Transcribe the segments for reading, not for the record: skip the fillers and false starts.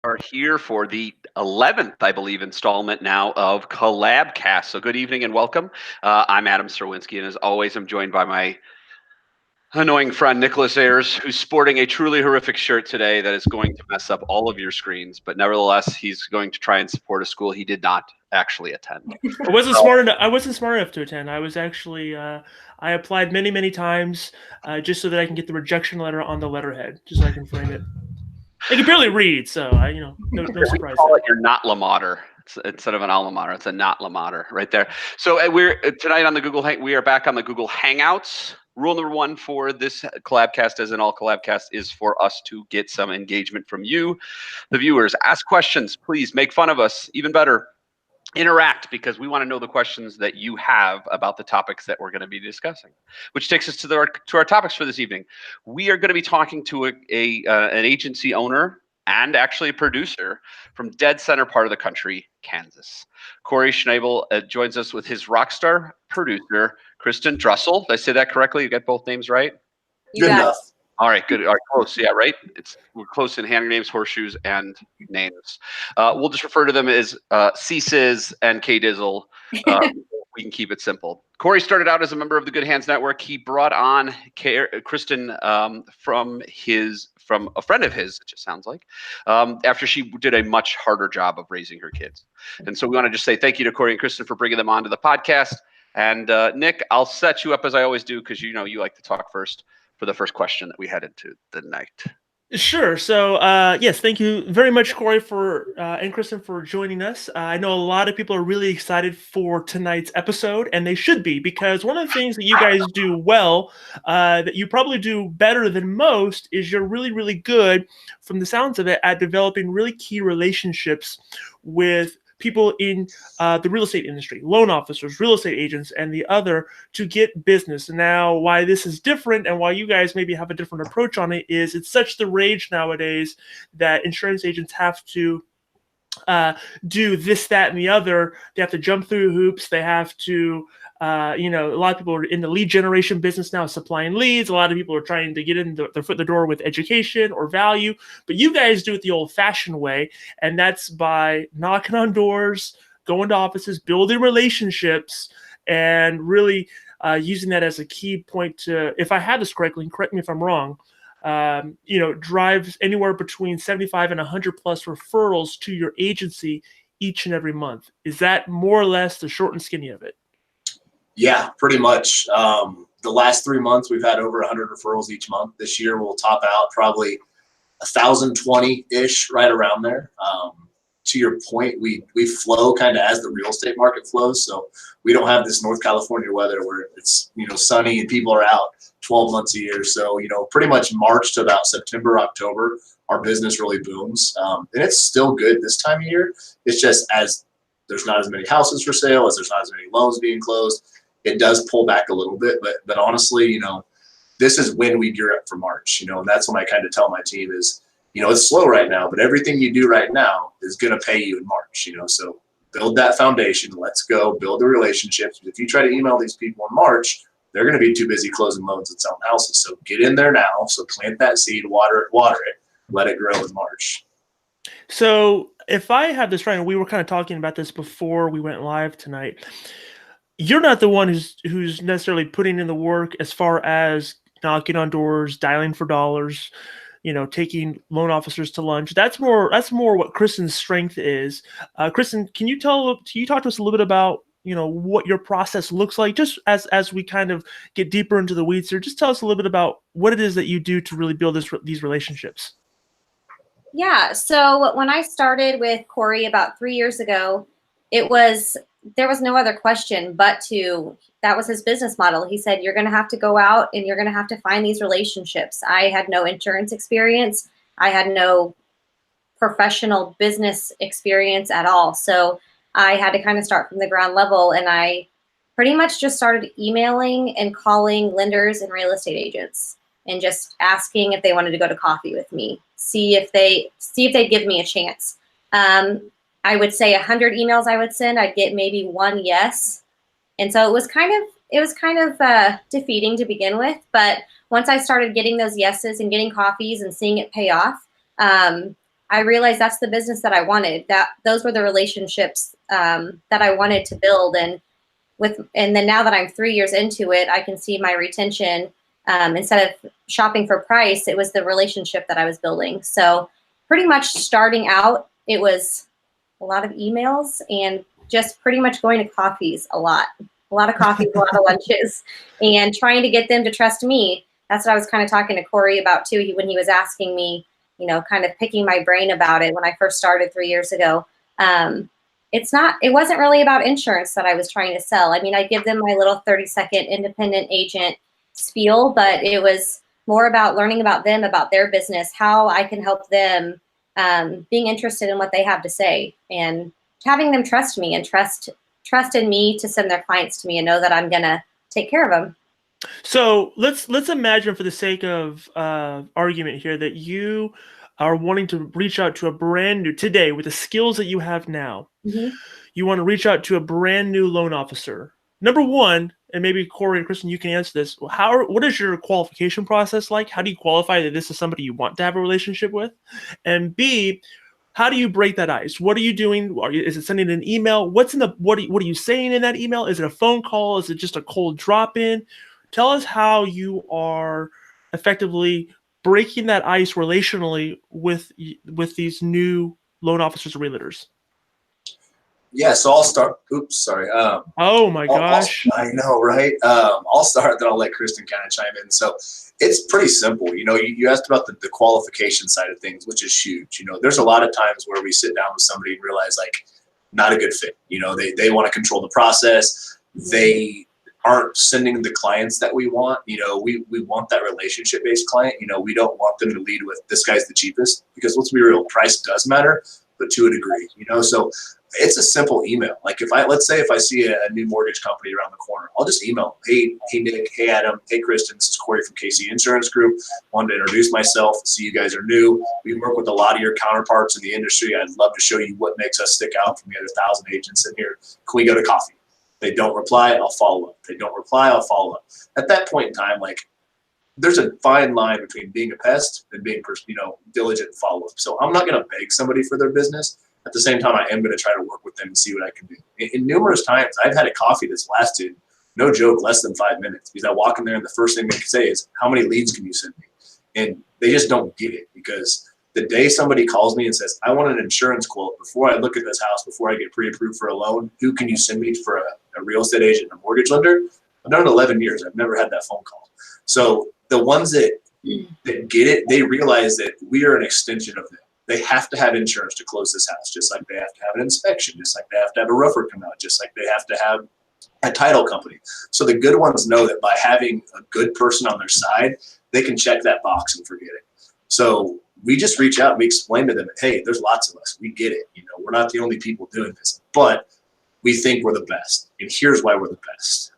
Are here for the 11th, I believe, installment now of COLLABCAST. So good evening and welcome. I'm Adam Serwinski, and as always, I'm joined by my annoying friend Nicholas Ayers, who's sporting a truly horrific shirt today that is going to mess up all of your screens. But nevertheless, he's going to try and support a school he did not actually attend. I wasn't smart enough. I wasn't smart enough to attend. I was actually. I applied many times just so that I can get the rejection letter on the letterhead, just so I can frame it. I can barely read, so no surprise. Call it your not mater. Instead of an alma mater, it's a not mater right there. So we're tonight on the Google we are back on the Google Hangouts. Rule number one for this COLLABCAST, as in all COLLABCAST, is for us to get some engagement from you, the viewers. Ask questions, please. Make fun of us. Even better, interact, because we want to know the questions that you have about the topics that we're going to be discussing. Which takes us to our topics for this evening. We are going to be talking to an agency owner and actually a producer from dead center part of the country, Kansas. Cory Schnabel joins us with his rock star producer, Kristen Did I say that correctly? You got both names right? Good enough. All right, good. All right, close. Yeah, right. We're close in hand names, horseshoes, and names. We'll just refer to them as C-Sizz and K-Dizzle. We can keep it simple. Cory started out as a member of the Good Hands Network. He brought on Kristen from a friend of his, it just sounds like, after she did a much harder job of raising her kids. And so we want to just say thank you to Cory and Kristen for bringing them onto the podcast. And Nick, I'll set you up as I always do, because you like to talk first for the first question that we head into the night. Sure. So, yes, thank you very much, Cory, and Kristen for joining us. I know a lot of people are really excited for tonight's episode, and they should be, because one of the things that you guys do well, that you probably do better than most, is you're really good, from the sounds of it, at developing really key relationships with people in the real estate industry, loan officers, real estate agents, and the other, to get business. And now, why this is different and why you guys maybe have a different approach on it is it's such the rage nowadays that insurance agents have to do this, that, and the other. They have to jump through hoops. They have to, a lot of people are in the lead generation business now, supplying leads. A lot of people are trying to get in their foot in the door with education or value. But you guys do it the old-fashioned way, and that's by knocking on doors, going to offices, building relationships, and really using that as a key point to, if I had this correctly, correct me if I'm wrong, drives anywhere between 75 and 100 plus referrals to your agency each and every month. Is that more or less the short and skinny of it? Yeah, pretty much. The last 3 months, we've had over 100 referrals each month. This year, we'll top out probably 1,020-ish, right around there. To your point, we flow kind of as the real estate market flows. So we don't have this North California weather where it's sunny and people are out 12 months a year. So pretty much March to about September, October, our business really booms, and it's still good this time of year. It's just as there's not as many houses for sale, as there's not as many loans being closed, it does pull back a little bit. But honestly, this is when we gear up for March. And that's when I kind of tell my team is, it's slow right now, but everything you do right now is going to pay you in March. So build that foundation. Let's go build the relationships. If you try to email these people in March, they're going to be too busy closing loans and selling houses. So get in there now. So plant that seed, water it, let it grow in March. So if I have this right, and we were kind of talking about this before we went live tonight, you're not the one who's necessarily putting in the work as far as knocking on doors, dialing for dollars, taking loan officers to lunch. That's more what Kristen's strength is. Kristen, can you talk to us a little bit about what your process looks like, just as we kind of get deeper into the weeds here? Just tell us a little bit about what it is that you do to really build these relationships. Yeah. So when I started with Cory about 3 years ago, there was no other question but that was his business model. He said, you're going to have to go out and you're going to have to find these relationships. I had no insurance experience. I had no professional business experience at all. So I had to kind of start from the ground level, and I pretty much just started emailing and calling lenders and real estate agents and just asking if they wanted to go to coffee with me, see if they'd give me a chance. I would say 100 emails I would send, I'd get maybe one yes. And so it was kind of defeating to begin with. But once I started getting those yeses and getting coffees and seeing it pay off, I realized that's the business that I wanted. That those were the relationships that I wanted to build. And then now that I'm 3 years into it, I can see my retention. Instead of shopping for price, it was the relationship that I was building. So pretty much starting out, it was a lot of emails and just pretty much going to coffees a lot of coffees, a lot of lunches, and trying to get them to trust me. That's what I was kind of talking to Cory about too, when he was asking me, kind of picking my brain about it when I first started 3 years ago. It wasn't really about insurance that I was trying to sell. I mean, I give them my little 30-second independent agent spiel, but it was more about learning about them, about their business, how I can help them, being interested in what they have to say, and having them trust me and trust in me to send their clients to me and know that I'm gonna take care of them. So let's imagine, for the sake of argument here, that you are wanting to reach out to a brand new, today, with the skills that you have now, you want to reach out to a brand new loan officer. Number one, and maybe Cory and Kristen, you can answer this. What is your qualification process like? How do you qualify that this is somebody you want to have a relationship with? And B, how do you break that ice? What are you doing? Is it sending an email? What are you saying in that email? Is it a phone call? Is it just a cold drop-in? Tell us how you are effectively breaking that ice relationally with these new loan officers or realtors. Yeah, so I'll start. Oops, sorry. Oh my gosh. I know, right? I'll start, then I'll let Kristen kind of chime in. So it's pretty simple. You asked about the qualification side of things, which is huge. There's a lot of times where we sit down with somebody and realize, like, not a good fit. They want to control the process. They aren't sending the clients that we want. We want that relationship-based client. We don't want them to lead with, this guy's the cheapest, because let's be real, price does matter, but to a degree, so it's a simple email. Like, let's say if I see a new mortgage company around the corner, I'll just email them. Hey Nick, hey Adam, hey Kristen, this is Cory from KC Insurance Group. Wanted to introduce myself. See, you guys are new. We work with a lot of your counterparts in the industry. I'd love to show you what makes us stick out from the other 1,000 agents in here. Can we go to coffee? They don't reply, I'll follow up. They don't reply, I'll follow up. At that point in time, like, there's a fine line between being a pest and being, diligent follow-up. So I'm not going to beg somebody for their business. At the same time, I am going to try to work with them and see what I can do. In numerous times, I've had a coffee that's lasted, no joke, less than 5 minutes, because I walk in there and the first thing they can say is, how many leads can you send me? And they just don't get it, because the day somebody calls me and says, I want an insurance quote before I look at this house, before I get pre-approved for a loan, who can you send me for a real estate agent and a mortgage lender? I've done it 11 years. I've never had that phone call. So the ones that get it, they realize that we are an extension of them. They have to have insurance to close this house, just like they have to have an inspection, just like they have to have a roofer come out, just like they have to have a title company. So the good ones know that by having a good person on their side, they can check that box and forget it. So we just reach out and we explain to them, hey, there's lots of us. We get it. We're not the only people doing this, but we think we're the best. And here's why we're the best.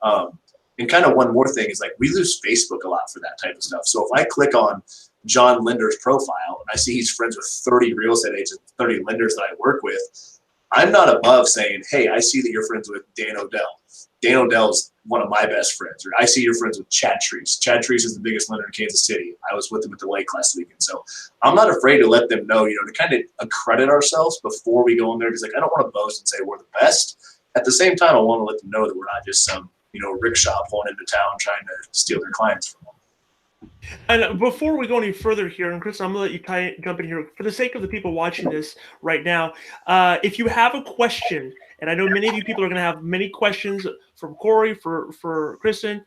And kind of one more thing is, like, we use Facebook a lot for that type of stuff. So if I click on John Linder's profile and I see he's friends with 30 real estate agents, 30 lenders that I work with, I'm not above saying, hey, I see that you're friends with Dan Odell. Dan Odell's one of my best friends. Or I see you're friends with Chad Treese. Chad Treese is the biggest lender in Kansas City. I was with him at the lake last weekend. So I'm not afraid to let them know, to kind of accredit ourselves before we go in there. Because, like, I don't want to boast and say we're the best. At the same time, I want to let them know that we're not just some, rickshaw pulling into town trying to steal their clients from them. And before we go any further here, and Kristen, I'm going to let you jump in here. For the sake of the people watching this right now, if you have a question, and I know many of you people are going to have many questions from Cory, for Kristen,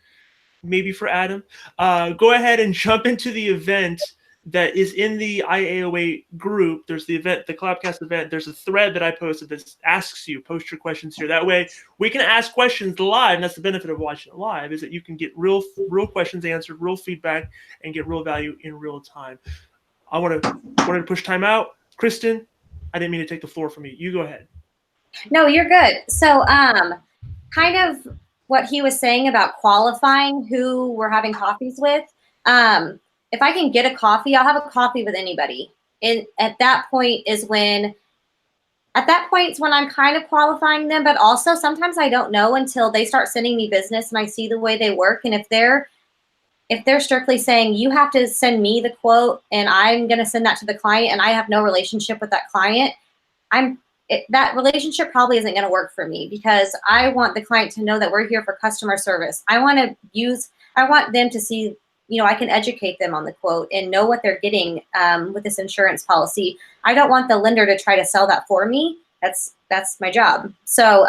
maybe for Adam, go ahead and jump into the event that is in the IAOA group. There's the event, the COLLABCAST event. There's a thread that I posted that asks you, post your questions here. That way we can ask questions live. And that's the benefit of watching it live, is that you can get real questions answered, real feedback, and get real value in real time. I wanted to push time out. Kristen, I didn't mean to take the floor from you. You go ahead. No, you're good. So kind of what he was saying about qualifying who we're having coffees with. If I can get a coffee, I'll have a coffee with anybody. And at that point is when I'm kind of qualifying them, but also sometimes I don't know until they start sending me business and I see the way they work. And if if they're strictly saying you have to send me the quote and I'm going to send that to the client and I have no relationship with that client, that relationship probably isn't going to work for me, because I want the client to know that we're here for customer service. I want them to see, I can educate them on the quote and know what they're getting with this insurance policy. I don't want the lender to try to sell that for me. That's my job. So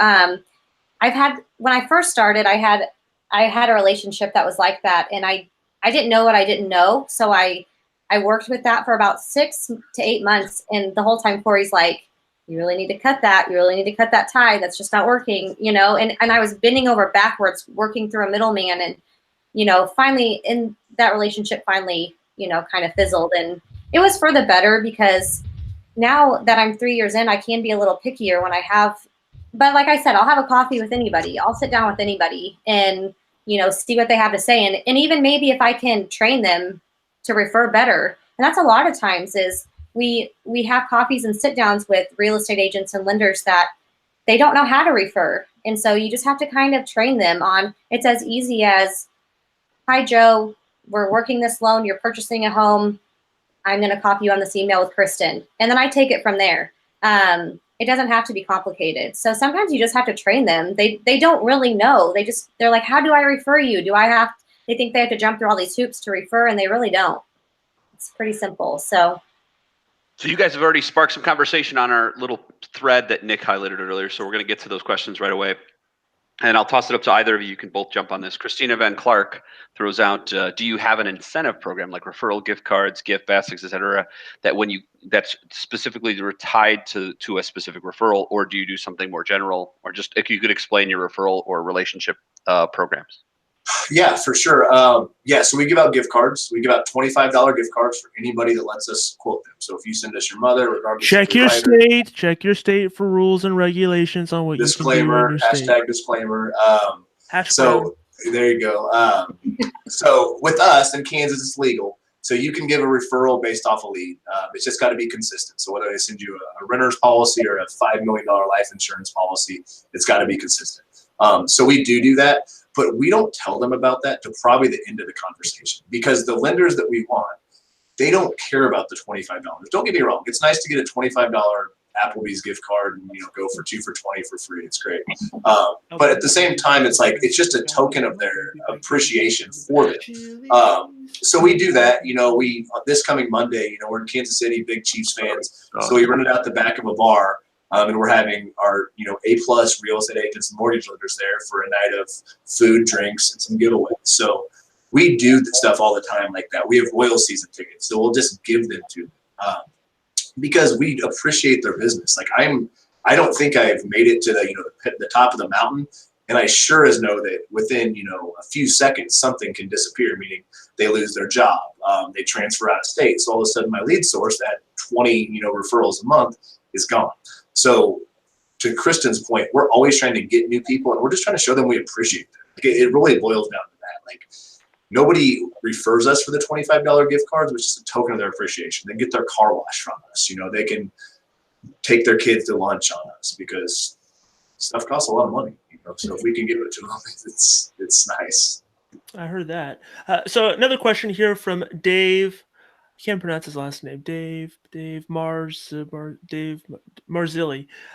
when I first started, I had a relationship that was like that, and I didn't know what I didn't know. So I worked with that for about 6 to 8 months, and the whole time Cory's like, you really need to cut that. You really need to cut that tie. That's just not working, and I was bending over backwards, working through a middleman, and, finally in that relationship kind of fizzled, and it was for the better, because now that I'm 3 years in, I can be a little pickier when but like I said, I'll have a coffee with anybody. I'll sit down with anybody and, see what they have to say. And even maybe if I can train them to refer better. And that's a lot of times is we have coffees and sit downs with real estate agents and lenders that they don't know how to refer. And so you just have to kind of train them on, it's as easy as, hi, Joe, we're working this loan. You're purchasing a home. I'm going to copy you on this email with Kristen. And then I take it from there. It doesn't have to be complicated. So sometimes you just have to train them. They don't really know. They're like, how do I refer you? They think they have to jump through all these hoops to refer, and they really don't. It's pretty simple. So you guys have already sparked some conversation on our little thread that Nick highlighted earlier. So we're going to get to those questions right away. And I'll toss it up to either of you. You can both jump on this. Christina Van Clark throws out, do you have an incentive program like referral gift cards, gift baskets, et cetera, that's specifically tied to a specific referral, or do you do something more general? Or just if you could explain your referral or relationship programs. Yeah, for sure. So we give out gift cards. We give out $25 gift cards for anybody that lets us quote them. So if you send us your mother, regardless check your state for rules and regulations on what disclaimer, you can do in your hashtag disclaimer. so there you go. So with us in Kansas, it's legal. So you can give a referral based off a lead. It's just got to be consistent. So whether they send you a renter's policy or a $5 million life insurance policy, it's got to be consistent. So we do that. But we don't tell them about that till probably the end of the conversation, because the lenders that we want, they don't care about the $25. Don't get me wrong. It's nice to get a $25 Applebee's gift card and go for 2 for $20 for free. It's great. But at the same time, it's just a token of their appreciation for them. So we do that. We this coming Monday, we're in Kansas City, big Chiefs fans. So we rented out the back of a bar. And we're having our, A+ real estate agents and mortgage lenders there for a night of food, drinks, and some giveaways. So we do stuff all the time like that. We have Royal season tickets, so we'll just give them to them because we appreciate their business. I don't think I've made it to the top of the mountain, and I sure as know that within a few seconds something can disappear. Meaning they lose their job, they transfer out of state. So all of a sudden my lead source that 20 referrals a month is gone. So to Kristen's point, we're always trying to get new people, and we're just trying to show them we appreciate them. It really boils down to that. Nobody refers us for the $25 gift cards, which is a token of their appreciation. They get their car wash from us. They can take their kids to lunch on us because stuff costs a lot of money. So if we can give it to them, it's nice. I heard that. So another question here from Dave. I can't pronounce his last name. Dave Marzilli.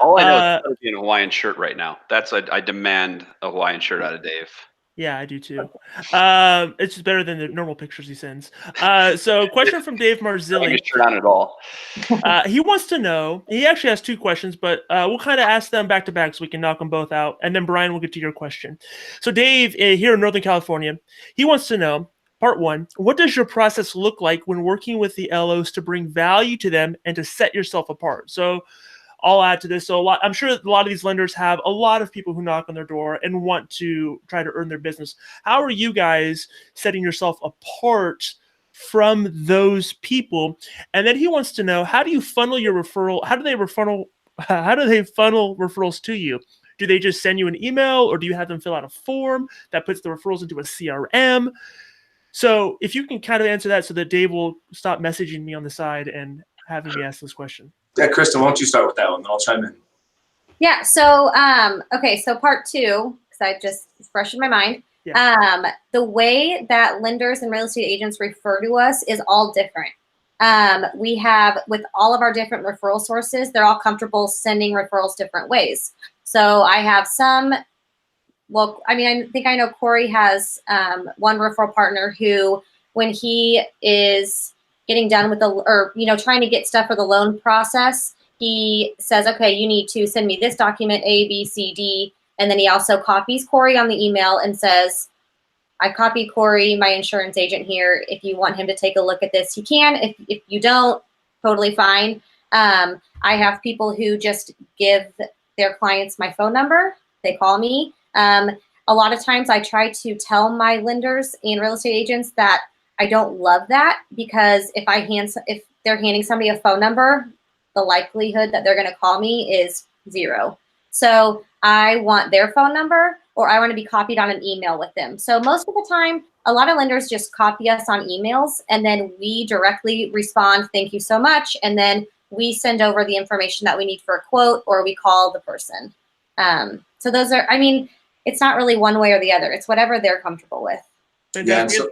All I know is he's in a Hawaiian shirt right now. I demand a Hawaiian shirt out of Dave. Yeah, I do too. It's just better than the normal pictures he sends. So question from Dave Marzilli. Not shirt on at all. He wants to know, he actually has 2 questions, but we'll kind of ask them back to back so we can knock them both out. And then Brian will get to your question. So Dave, here in Northern California, he wants to know, part 1, what does your process look like when working with the LOs to bring value to them and to set yourself apart? So I'll add to this. So I'm sure a lot of these lenders have a lot of people who knock on their door and want to try to earn their business. How are you guys setting yourself apart from those people? And then he wants to know, how do you funnel your referral? How do they funnel referrals to you? Do they just send you an email, or do you have them fill out a form that puts the referrals into a CRM? So if you can kind of answer that so that Dave will stop messaging me on the side and having me ask this question. Yeah, Kristen, why don't you start with that one? Then I'll chime in. Yeah. So, okay. So part 2, because I just, it's fresh in my mind. The way that lenders and real estate agents refer to us is all different. We have, with all of our different referral sources, they're all comfortable sending referrals different ways. So I have some, well, I mean, I think I know Cory has one referral partner who, when he is getting done with trying to get stuff for the loan process, he says, okay, you need to send me this document, A, B, C, D. And then he also copies Cory on the email and says, I copied Cory, my insurance agent here. If you want him to take a look at this, he can. If you don't, totally fine. I have people who just give their clients my phone number. They call me. A lot of times I try to tell my lenders and real estate agents that I don't love that, because if they're handing somebody a phone number, the likelihood that they're going to call me is 0. So I want their phone number, or I want to be copied on an email with them. So most of the time, a lot of lenders just copy us on emails, and then we directly respond, thank you so much. And then we send over the information that we need for a quote, or we call the person. So those are, I mean, it's not really one way or the other. It's whatever they're comfortable with. Yeah. So,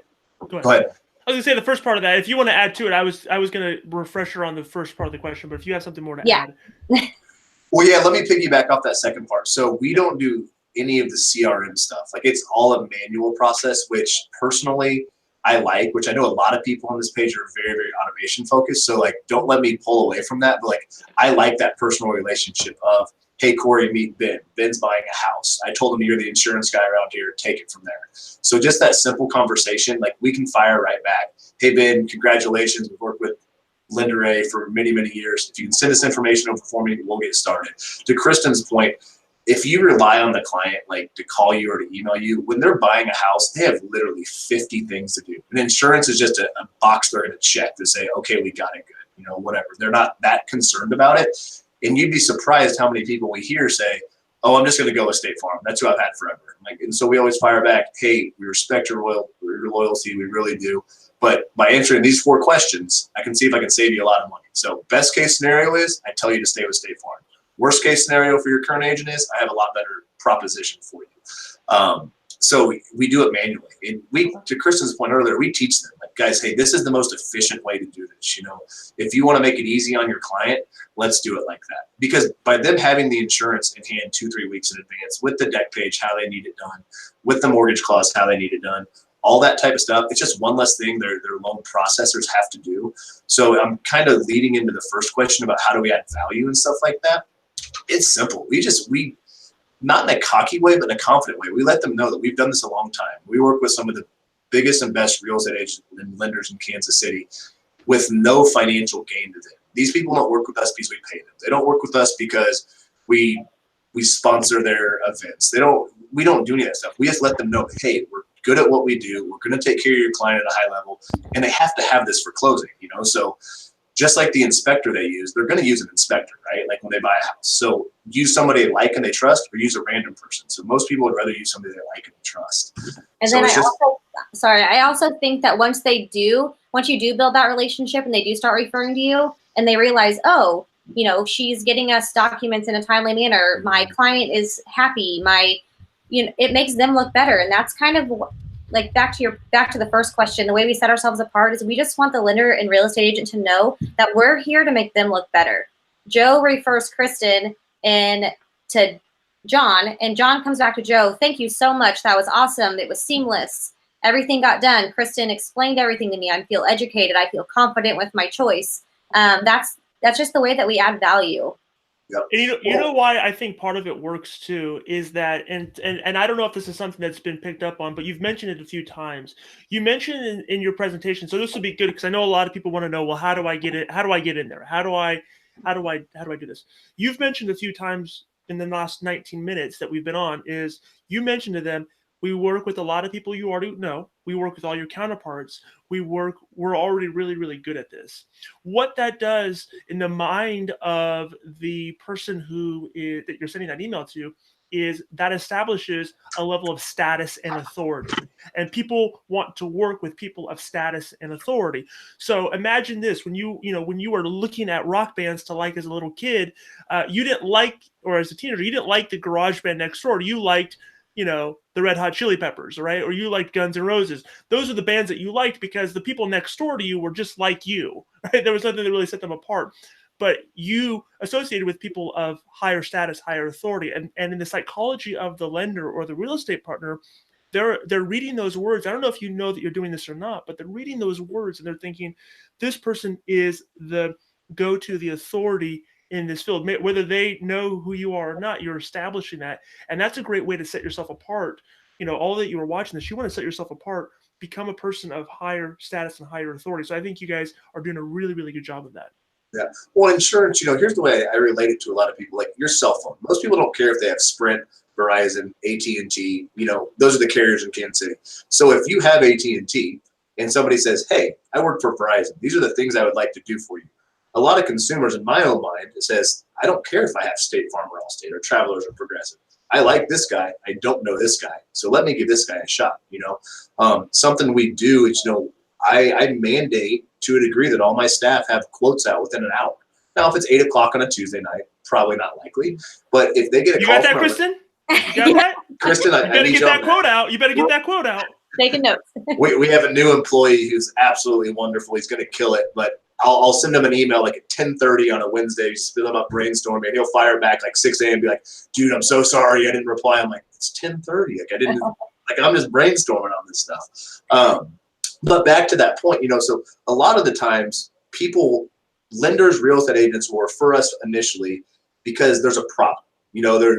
go ahead. I was gonna say the first part of that. If you want to add to it, I was gonna refresh her on the first part of the question, but if you have something more to add. Well, yeah, let me piggyback off that second part. So we don't do any of the CRM stuff. Like, it's all a manual process, which personally I like, which I know a lot of people on this page are very, very automation focused. So like, don't let me pull away from that. But like, I like that personal relationship of, hey, Cory, meet Ben. Ben's buying a house. I told him you're the insurance guy around here. Take it from there. So just that simple conversation, like, we can fire right back. Hey, Ben, congratulations. We've worked with Lender A for many, many years. If you can send us information over for me, we'll get started. To Kristin's point, if you rely on the client, like, to call you or to email you, when they're buying a house, they have literally 50 things to do. And insurance is just a box they're going to check to say, okay, we got it good, whatever. They're not that concerned about it. And you'd be surprised how many people we hear say, oh, I'm just going to go with State Farm. That's who I've had forever. And so we always fire back, hey, we respect your loyalty. We really do. But by answering these 4 questions, I can see if I can save you a lot of money. So best case scenario is I tell you to stay with State Farm. Worst case scenario for your current agent is I have a lot better proposition for you. So we do it manually. And to Kristin's point earlier, we teach them, like, guys, hey, this is the most efficient way to do this. If you want to make it easy on your client, let's do it like that. Because by them having the insurance in hand 2-3 weeks in advance, with the deck page, how they need it done, with the mortgage clause, how they need it done, all that type of stuff, it's just one less thing their loan processors have to do. So I'm kind of leading into the first question about how do we add value and stuff like that. It's simple. We not in a cocky way, but in a confident way. We let them know that we've done this a long time. We work with some of the biggest and best real estate agents and lenders in Kansas City with no financial gain to them. These people don't work with us because we pay them. They don't work with us because we sponsor their events. We don't do any of that stuff. We just let them know, hey, we're good at what we do. We're going to take care of your client at a high level, and they have to have this for closing, So just like the inspector they use, they're going to use an inspector, right? Like when they buy a house. So use somebody they like and they trust, or use a random person. So most people would rather use somebody they like and trust. And so then I also think that once you do build that relationship and they do start referring to you and they realize, oh, she's getting us documents in a timely manner. My client is happy. It makes them look better. And that's kind of like back to the first question. The way we set ourselves apart is we just want the lender and real estate agent to know that we're here to make them look better. Joe refers Kristin to John, and John comes back to Joe. Thank you so much. That was awesome. It was seamless. Everything got done. Kristin explained everything to me. I feel educated. I feel confident with my choice. That's just the way that we add value. Yep. And you know why I think part of it works too is that, and I don't know if this is something that's been picked up on, but you've mentioned it a few times. You mentioned in your presentation, so this will be good because I know a lot of people want to know, well, how do I get it? How do I get in there? How do I do this? You've mentioned a few times in the last 19 minutes that we've been on is you mentioned to them, we work with a lot of people you already know. We work with all your counterparts. We're already really, really good at this. What that does in the mind of the person that you're sending that email to is that establishes a level of status and authority. And people want to work with people of status and authority. So imagine this, when you were looking at rock bands to like as a little kid, you didn't like, or as a teenager, you didn't like the garage band next door. You liked the Red Hot Chili Peppers, right? Or you liked Guns N' Roses. Those are the bands that you liked because the people next door to you were just like you, right? There was nothing that really set them apart. But you associated with people of higher status, higher authority. And in the psychology of the lender or the real estate partner, they're reading those words. I don't know if you know that you're doing this or not, but they're reading those words and they're thinking, this person is the go-to, the authority in this field. Whether they know who you are or not, you're establishing that. And that's a great way to set yourself apart. All that you were watching this, you want to set yourself apart, become a person of higher status and higher authority. So I think you guys are doing a really, really good job of that. Yeah. Well, insurance, here's the way I relate it to a lot of people. Like your cell phone. Most people don't care if they have Sprint, Verizon, AT&T. Those are the carriers in Kansas City. So if you have AT&T and somebody says, hey, I work for Verizon, these are the things I would like to do for you. A lot of consumers in my own mind, it says, I don't care if I have State Farm or Allstate or Travelers or Progressive. I like this guy. I don't know this guy. So let me give this guy a shot. Something we do is, I mandate to a degree that all my staff have quotes out within an hour. Now, if it's 8 o'clock on a Tuesday night, probably not likely. But if they get a you call, got that, Kristen? You got that? Kristen, you better get that quote out. You better get that quote out. Taking notes. we have a new employee who's absolutely wonderful. He's going to kill it. But I'll send him an email like at 10:30 on a Wednesday. Spill him up brainstorming. He'll fire back like 6 a.m. and be like, dude, I'm so sorry I didn't reply. I'm like, it's 10:30. Like I didn't. Like I'm just brainstorming on this stuff. But back to that point, so a lot of the times lenders, real estate agents will refer us initially because there's a problem.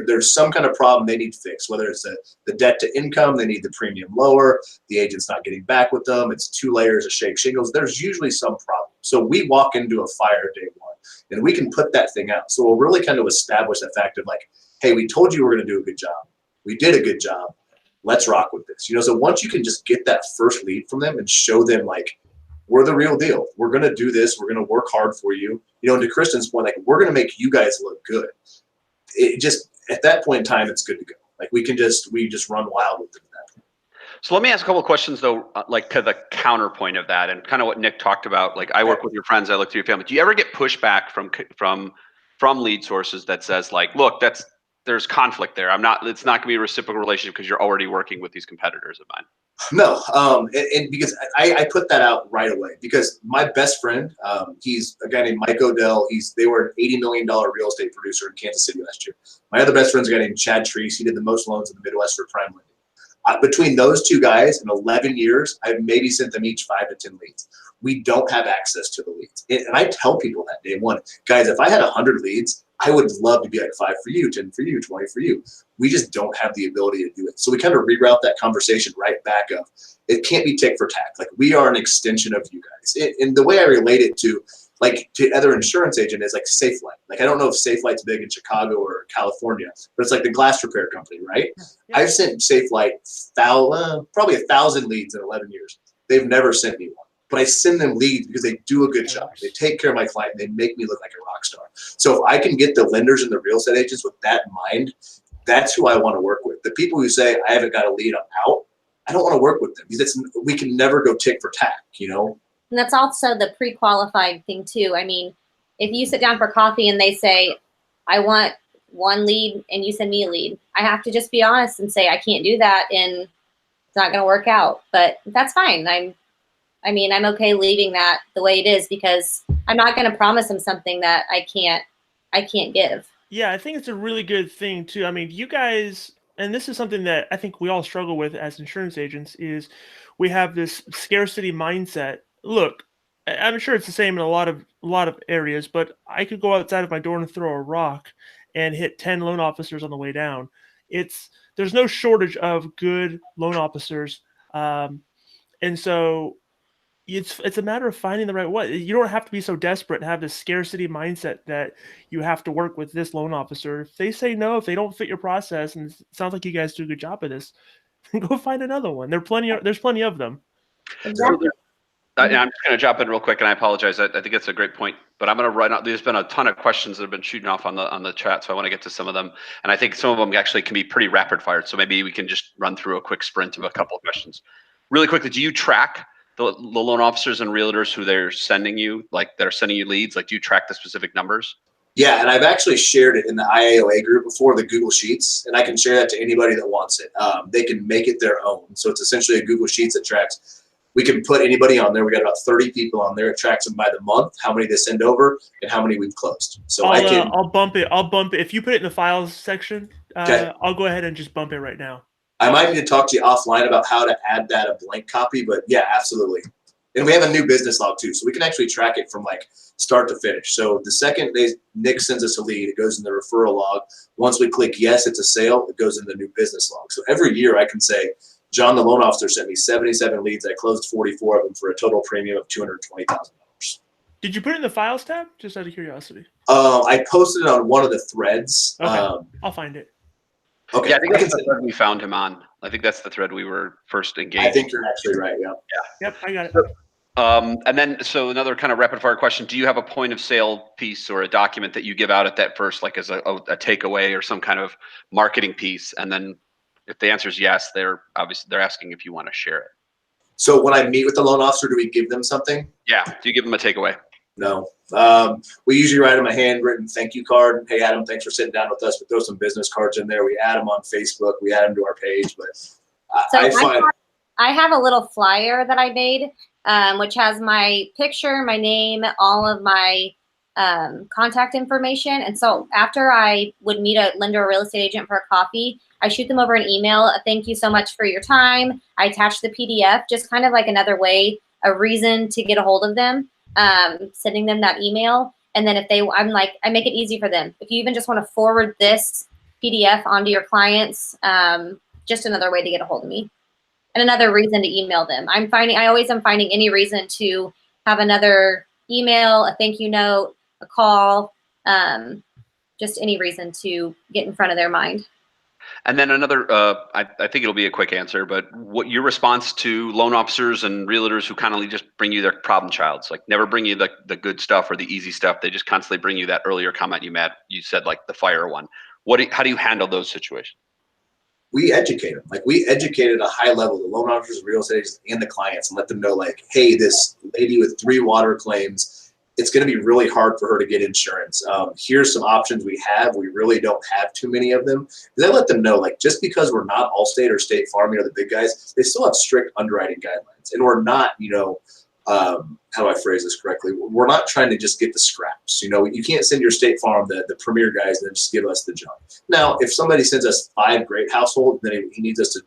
There's some kind of problem they need fixed, whether it's the debt to income, they need the premium lower, the agent's not getting back with them, it's 2 layers of shake shingles. There's usually some problem. So we walk into a fire day one and we can put that thing out. So we'll really kind of establish the fact of like, hey, we told you we're going to do a good job. We did a good job. Let's rock with this. So once you can just get that first lead from them and show them like, we're the real deal. We're going to do this. We're going to work hard for you. And to Kristen's point, like we're going to make you guys look good. It just, at that point in time, it's good to go. Like we just run wild with it at that point. So let me ask a couple of questions though, like to the counterpoint of that and kind of what Nick talked about. Like I work with your friends, I look through your family. Do you ever get pushback from lead sources that says like, look, there's conflict there. It's not gonna be a reciprocal relationship because you're already working with these competitors of mine? No, and because I put that out right away because my best friend, he's a guy named Mike Odell. They were an $80 million real estate producer in Kansas City last year. My other best friend's a guy named Chad Treese. He did the most loans in the Midwest for prime lending. Between those two guys in 11 years, I've maybe sent them each 5 to 10 leads. We don't have access to the leads. And I tell people that day one, guys, if I had 100 leads, I would love to be like 5 for you, 10 for you, 20 for you. We just don't have the ability to do it. So we kind of reroute that conversation right back of it can't be tick for tack. Like we are an extension of you guys. And the way I relate it to other insurance agent is like SafeLight. Like I don't know if SafeLight's big in Chicago or California, but it's like the glass repair company, right? Yeah. I've sent SafeLight probably 1,000 leads in 11 years. They've never sent me one. But I send them leads because they do a good job. They take care of my client. And they make me look like a rock star. So if I can get the lenders and the real estate agents with that in mind, that's who I want to work with. The people who say, I haven't got a lead, I'm out, I don't want to work with them because we can never go tick for tack, And that's also the pre-qualified thing too. I mean, if you sit down for coffee and they say, I want one lead and you send me a lead, I have to just be honest and say, I can't do that and it's not going to work out. But that's fine. I'm okay leaving that the way it is because I'm not going to promise them something that I can't give. Yeah, I think it's a really good thing too. I mean, you guys, and this is something that I think we all struggle with as insurance agents, is we have this scarcity mindset. Look, I'm sure it's the same in a lot of areas, but I could go outside of my door and throw a rock and hit 10 loan officers on the way down. There's no shortage of good loan officers, and so it's a matter of finding the right one. You don't have to be so desperate and have this scarcity mindset that you have to work with this loan officer. If they say no, if they don't fit your process, and it sounds like you guys do a good job of this, go find another one. There's plenty of them. Exactly. I'm just going to jump in real quick, and I apologize. I think it's a great point, but I'm going to run out. There's been a ton of questions that have been shooting off on the chat, so I want to get to some of them. And I think some of them actually can be pretty rapid fired. So maybe we can just run through a quick sprint of a couple of questions. Really quickly, do you track the loan officers and realtors who they're sending you, like they're sending you leads? Like, do you track the specific numbers? Yeah, and I've actually shared it in the IAOA group before, the Google Sheets, and I can share that to anybody that wants it. They can make it their own. So it's essentially a Google Sheets that tracks. We can put anybody on there. We got about 30 people on there. It tracks them by the month, how many they send over, and how many we've closed. So I'll bump it. If you put it in the files section, Okay. I'll go ahead and just bump it right now. I might need to talk to you offline about how to add that a blank copy, but yeah, absolutely. And we have a new business log too, so we can actually track it from like start to finish. So the second Nick sends us a lead, it goes in the referral log. Once we click yes, it's a sale, it goes in the new business log. So every year I can say, John, the loan officer, sent me 77 leads. I closed 44 of them for a total premium of $220,000. Did you put it in the files tab? Just out of curiosity. I posted it on one of the threads. Okay, I'll find it. Okay. Yeah, I think that's the thread we found him on. I think that's the thread we were first engaged. I think you're actually right. Yeah. Yep, I got it. And then, so another kind of rapid fire question: do you have a point of sale piece or a document that you give out at that first, like as a takeaway or some kind of marketing piece? And then, if the answer is yes, they're asking if you want to share it. So when I meet with the loan officer, do we give them something? Yeah. Do you give them a takeaway? No. We usually write them a handwritten thank you card. Hey, Adam, thanks for sitting down with us. We throw some business cards in there. We add them on Facebook. We add them to our page. But I have a little flyer that I made, which has my picture, my name, all of my contact information. And so after I would meet a lender or real estate agent for a coffee, I shoot them over an email. Thank you so much for your time. I attach the PDF, just kind of like another way, a reason to get a hold of them. Sending them that email. And then I make it easy for them. If you even just want to forward this PDF onto your clients, just another way to get a hold of me and another reason to email them. I always am finding any reason to have another email, a thank you note, a call, just any reason to get in front of their mind. And then another, I think it'll be a quick answer, but what your response to loan officers and realtors who kind of just bring you their problem childs, like never bring you the good stuff or the easy stuff. They just constantly bring you that earlier comment you said, like the fire one. How do you handle those situations? We educate them. Like we educate at a high level, the loan officers, real estate agents, and the clients, and let them know like, hey, this lady with 3 water claims, it's going to be really hard for her to get insurance. Here's some options we have. We really don't have too many of them. And I let them know, like, just because we're not Allstate or State Farm, the big guys, they still have strict underwriting guidelines. And we're not, how do I phrase this correctly? We're not trying to just get the scraps. You can't send your State Farm the premier guys and then just give us the junk. Now, if somebody sends us 5 great households, then he needs us to,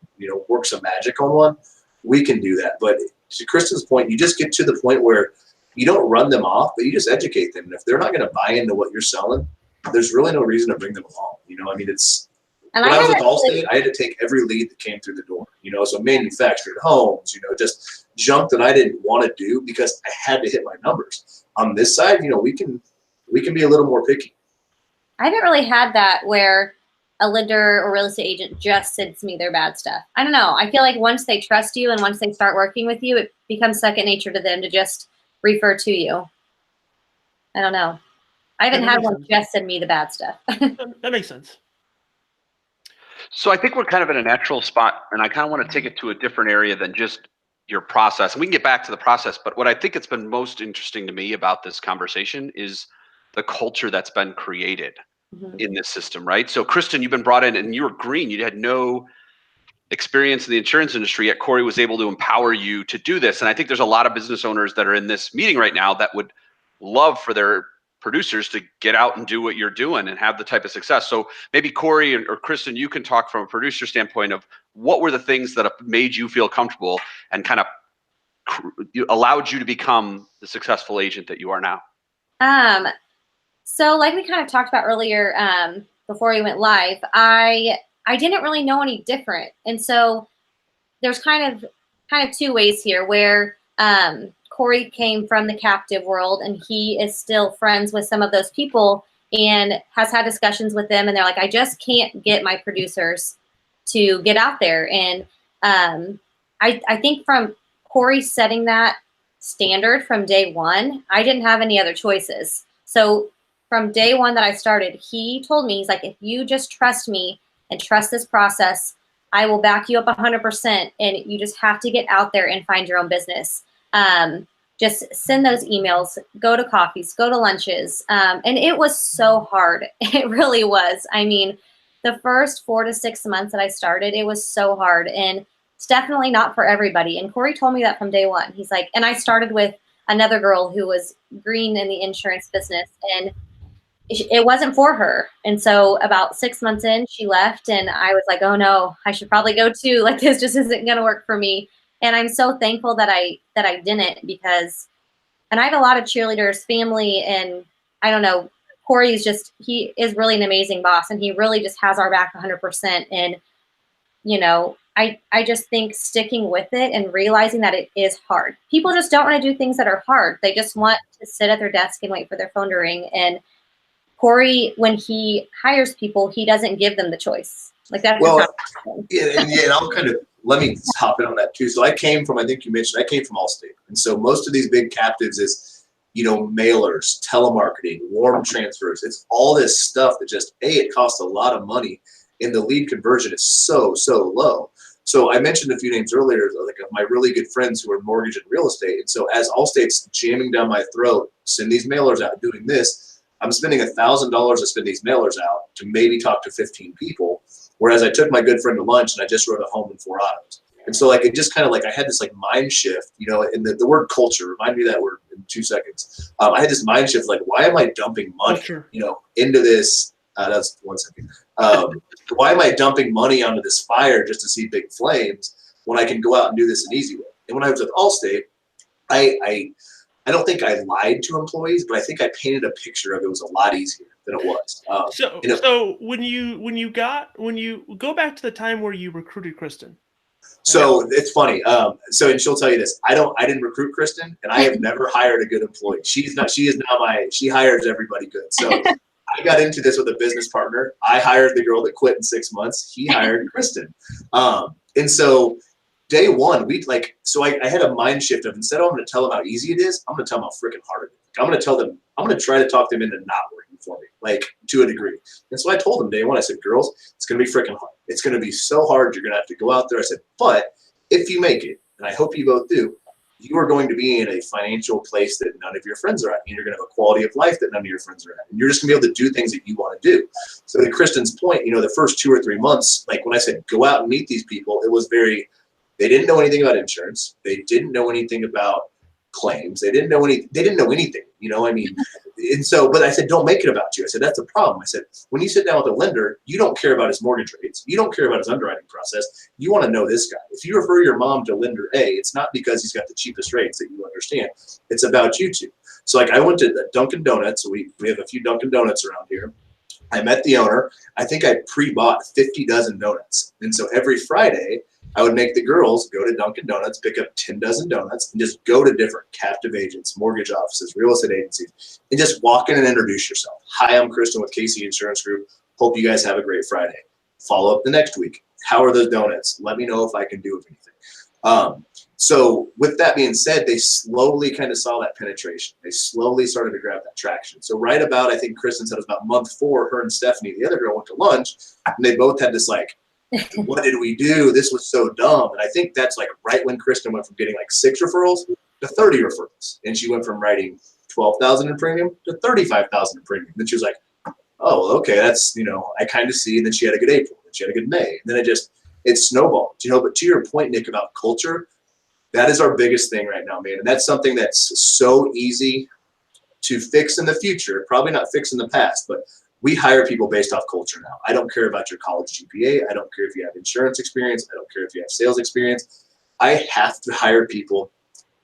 work some magic on one, we can do that. But to Kristen's point, you just get to the point where you don't run them off, but you just educate them. And if they're not going to buy into what you're selling, there's really no reason to bring them along. When I was with Allstate, I had to take every lead that came through the door. So manufactured homes, just junk that I didn't want to do because I had to hit my numbers. On this side, we can be a little more picky. I haven't really had that where a lender or real estate agent just sends me their bad stuff. I don't know. I feel like once they trust you and once they start working with you, it becomes second nature to them to just refer to you. I don't know. I haven't had one just send me the bad stuff. That makes sense. So I think we're kind of in a natural spot, and I kind of want to take it to a different area than just your process. And we can get back to the process, but what I think it's been most interesting to me about this conversation is the culture that's been created in this system, right? So Kristen, you've been brought in and you were green. You had no experience in the insurance industry, yet Cory was able to empower you to do this. And I think there's a lot of business owners that are in this meeting right now that would love for their producers to get out and do what you're doing and have the type of success. So maybe Cory or Kristen, you can talk from a producer standpoint of what were the things that have made you feel comfortable and kind of allowed you to become the successful agent that you are now. So like we kind of talked about earlier, before we went live, I didn't really know any different. And so there's kind of 2 ways here where Cory came from the captive world and he is still friends with some of those people and has had discussions with them. And they're like, I just can't get my producers to get out there. And I think from Cory setting that standard from day one, I didn't have any other choices. So from day one that I started, he told me, he's like, if you just trust me and trust this process, I will back you up 100%. And you just have to get out there and find your own business. just send those emails, go to coffees, go to lunches. And it was so hard. It really was. I mean, the first 4 to 6 months that I started, it was so hard. And it's definitely not for everybody. And Cory told me that from day one. He's like, and I started with another girl who was green in the insurance business, and it wasn't for her. And so about 6 months in, she left, and I was like, oh no, I should probably go too. Like, this just isn't going to work for me. And I'm so thankful that I didn't, because, and I have a lot of cheerleaders, family, and I don't know, Cory is just, he is really an amazing boss, and he really just has our back 100%. And, you know, I just think sticking with it and realizing that it is hard. People just don't want to do things that are hard. They just want to sit at their desk and wait for their phone to ring. And Cory, when he hires people, he doesn't give them the choice. Like, that's well, and I'll kind of, let me hop in on that too. So I came from, I think you mentioned, I came from Allstate. And so most of these big captives is, you know, mailers, telemarketing, warm transfers. It's all this stuff that just, it costs a lot of money, and the lead conversion is so low. So I mentioned a few names earlier, like my really good friends who are mortgage and real estate. And so as Allstate's jamming down my throat, send these mailers out, doing this, I'm spending $1,000 to spend these mailers out to maybe talk to 15 people. Whereas I took my good friend to lunch and I just wrote a home in 4 autos. And so like, it just kind of like, I had this like mind shift, you know, and the word culture, remind me of that word in 2 seconds. I had this mind shift, like, why am I dumping money, you know, into this, that's 1 second. Why am I dumping money onto this fire just to see big flames when I can go out and do this an easy way? And when I was with Allstate, I don't think I lied to employees, but I think I painted a picture of it was a lot easier than it was. So when you go back to the time where you recruited Kristen. So it's funny. And she'll tell you this. I didn't recruit Kristen, and I have never hired a good employee. She is now she hires everybody good. So I got into this with a business partner. I hired the girl that quit in 6 months. He hired Kristen. And so day one, I had a mind shift of, instead of I'm going to tell them how easy it is, I'm going to tell them how freaking hard it is. I'm going to try to talk them into not working for me, like, to a degree. And so I told them day one, I said, girls, it's going to be freaking hard. It's going to be so hard. You're going to have to go out there. I said, but if you make it, and I hope you both do, you are going to be in a financial place that none of your friends are at. And you're going to have a quality of life that none of your friends are at. And you're just going to be able to do things that you want to do. So to Kristen's point, you know, the first 2 or 3 months, like when I said, go out and meet these people, it was very, they didn't know anything about insurance. They didn't know anything about claims. They didn't know anything, you know, I mean, and so, but I said, don't make it about you. I said, that's the problem. I said, when you sit down with a lender, you don't care about his mortgage rates. You don't care about his underwriting process. You want to know this guy. If you refer your mom to lender A, it's not because he's got the cheapest rates that you understand. It's about you two. So like, I went to the Dunkin' Donuts. We have a few Dunkin' Donuts around here. I met the owner. I think I pre-bought 50 dozen donuts. And so every Friday, I would make the girls go to Dunkin' Donuts, pick up 10 dozen donuts, and just go to different captive agents, mortgage offices, real estate agencies, and just walk in and introduce yourself. Hi, I'm Kristen with KC Insurance Group. Hope you guys have a great Friday. Follow up the next week. How are those donuts? Let me know if I can do anything. So with that being said, they slowly kind of saw that penetration. They slowly started to grab that traction. So right about, I think Kristen said it was about month 4, her and Stephanie, the other girl, went to lunch, and they both had this like, what did we do? This was so dumb. And I think that's like right when Kristen went from getting like 6 referrals to 30 referrals. And she went from writing 12,000 in premium to 35,000 in premium. Then she was like, oh, okay, that's, you know, I kind of see. And then she had a good April, and she had a good May. And then it snowballed, you know. But to your point, Nick, about culture, that is our biggest thing right now, man. And that's something that's so easy to fix in the future, probably not fix in the past, but we hire people based off culture now. I don't care about your college GPA. I don't care if you have insurance experience. I don't care if you have sales experience. I have to hire people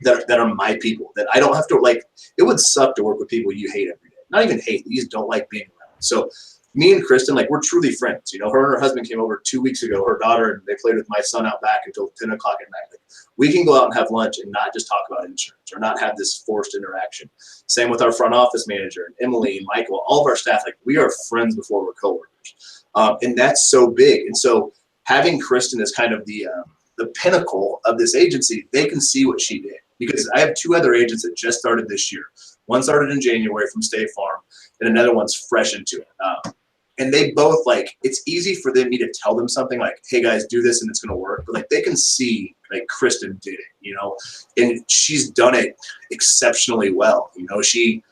that are my people, that I don't have to, like, it would suck to work with people you hate every day. Not even hate, you just don't like being around. So me and Kristen, like, we're truly friends. You know, her and her husband came over 2 weeks ago, her daughter, and they played with my son out back until 10 o'clock at night. Like, we can go out and have lunch and not just talk about insurance or not have this forced interaction. Same with our front office manager and Emily and Michael, all of our staff. Like, we are friends before we're coworkers. And that's so big. And so having Kristen as kind of the pinnacle of this agency, they can see what she did. Because I have 2 other agents that just started this year. One started in January from State Farm, and another one's fresh into it. And they both like, it's easy for me to tell them something like, hey guys, do this and it's going to work. But like they can see like Kristen did it, and she's done it exceptionally well. She,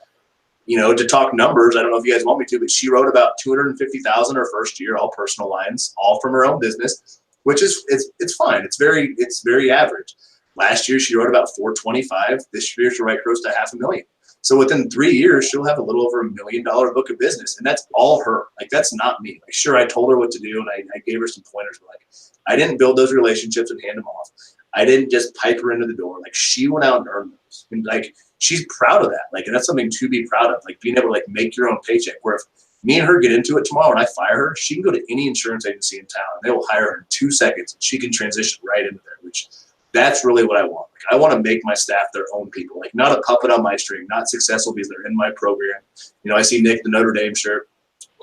to talk numbers, I don't know if you guys want me to, but she wrote about 250,000 her first year, all personal lines, all from her own business, which is, it's fine. It's very average. Last year, she wrote about 425. This year, she'll write close to $500,000. So within 3 years, she'll have a little over $1 million book of business. And that's all her. Like, that's not me. Like, sure, I told her what to do and I gave her some pointers, but like, I didn't build those relationships and hand them off. I didn't just pipe her into the door. Like, she went out and earned those. And like, she's proud of that. Like, and that's something to be proud of. Like, being able to like make your own paycheck. Where if me and her get into it tomorrow and I fire her, she can go to any insurance agency in town and they will hire her in 2 seconds and she can transition right into there, which that's really what I want. Like, I want to make my staff their own people, like not a puppet on my string, not successful because they're in my program. I see Nick, the Notre Dame shirt.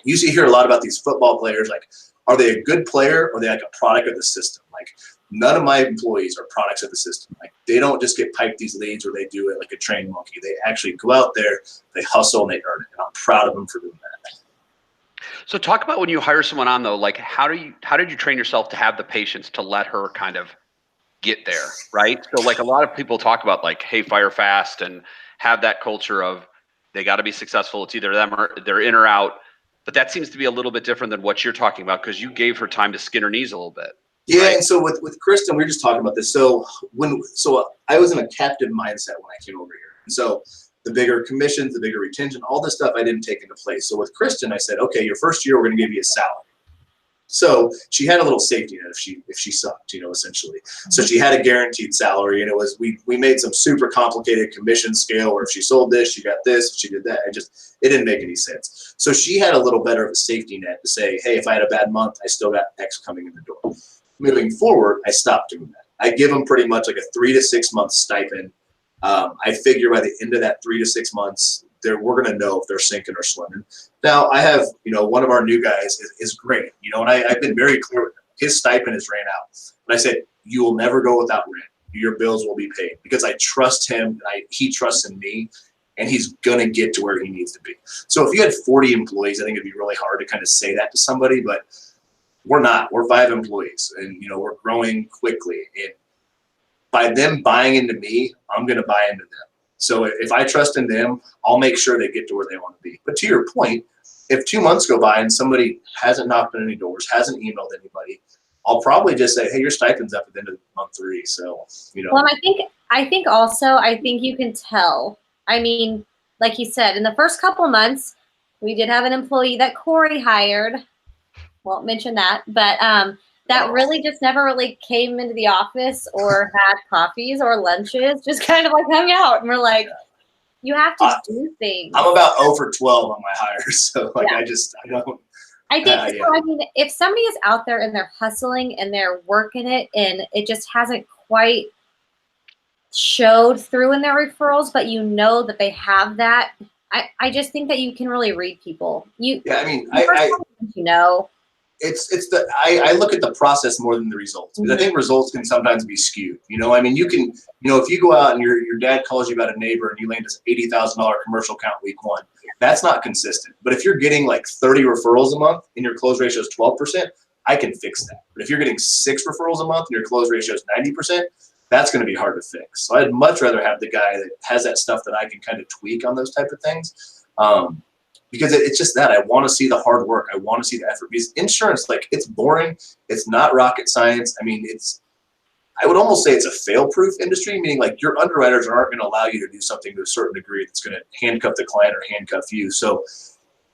You hear a lot about these football players. Like, are they a good player or are they like a product of the system? Like, none of my employees are products of the system. Like, they don't just get piped these leads or they do it like a trained monkey. They actually go out there, they hustle, and they earn it. And I'm proud of them for doing that. So talk about when you hire someone on though, like how did you train yourself to have the patience to let her kind of get there, right? So like a lot of people talk about like, hey, fire fast and have that culture of they got to be successful. It's either them or they're in or out. But that seems to be a little bit different than what you're talking about because you gave her time to skin her knees a little bit. Yeah, right? and so with Kristen, we were just talking about this. So I was in a captive mindset when I came over here. And so the bigger commissions, the bigger retention, all this stuff I didn't take into place. So with Kristen, I said, okay, your first year we're going to give you a salary. So she had a little safety net if she sucked, essentially. So she had a guaranteed salary, and it was we made some super complicated commission scale where if she sold this, she got this, if she did that. It didn't make any sense. So she had a little better of a safety net to say, hey, if I had a bad month, I still got X coming in the door. Moving forward, I stopped doing that. I give them pretty much like a 3 to 6 month stipend. I figure by the end of that 3 to 6 months, we're going to know if they're sinking or swimming. Now, I have, one of our new guys is great, and I've been very clear with him. His stipend is ran out. But I said, you will never go without rent. Your bills will be paid because I trust him. He trusts in me, and he's going to get to where he needs to be. So if you had 40 employees, I think it'd be really hard to kind of say that to somebody, but we're not. We're 5 employees, and, we're growing quickly. And by them buying into me, I'm going to buy into them. So if I trust in them, I'll make sure they get to where they want to be. But to your point, if 2 months go by and somebody hasn't knocked on any doors, hasn't emailed anybody, I'll probably just say, hey, your stipend's up at the end of month 3. So, Well, I think also, you can tell. I mean, like you said, in the first couple months, we did have an employee that Cory hired. Won't mention that, but that really just never really came into the office or had coffees or lunches, just kind of like hung out. And we're like, you have to do things. I'm about 0 for 12 on my hires. So like, yeah. I don't. I think so. I mean, if somebody is out there and they're hustling and they're working it and it just hasn't quite showed through in their referrals, but that they have that, I just think that you can really read people. I look at the process more than the results because I think results can sometimes be skewed. I mean, you can, if you go out and your dad calls you about a neighbor and you land this $80,000 commercial account week 1, that's not consistent. But if you're getting like 30 referrals a month and your close ratio is 12%, I can fix that. But if you're getting 6 referrals a month and your close ratio is 90%, that's going to be hard to fix. So I'd much rather have the guy that has that stuff that I can kind of tweak on those type of things. Because it's just that I want to see the hard work. I want to see the effort. Because insurance, like, it's boring. It's not rocket science. I mean, I would almost say it's a fail-proof industry, meaning like your underwriters aren't going to allow you to do something to a certain degree that's going to handcuff the client or handcuff you. So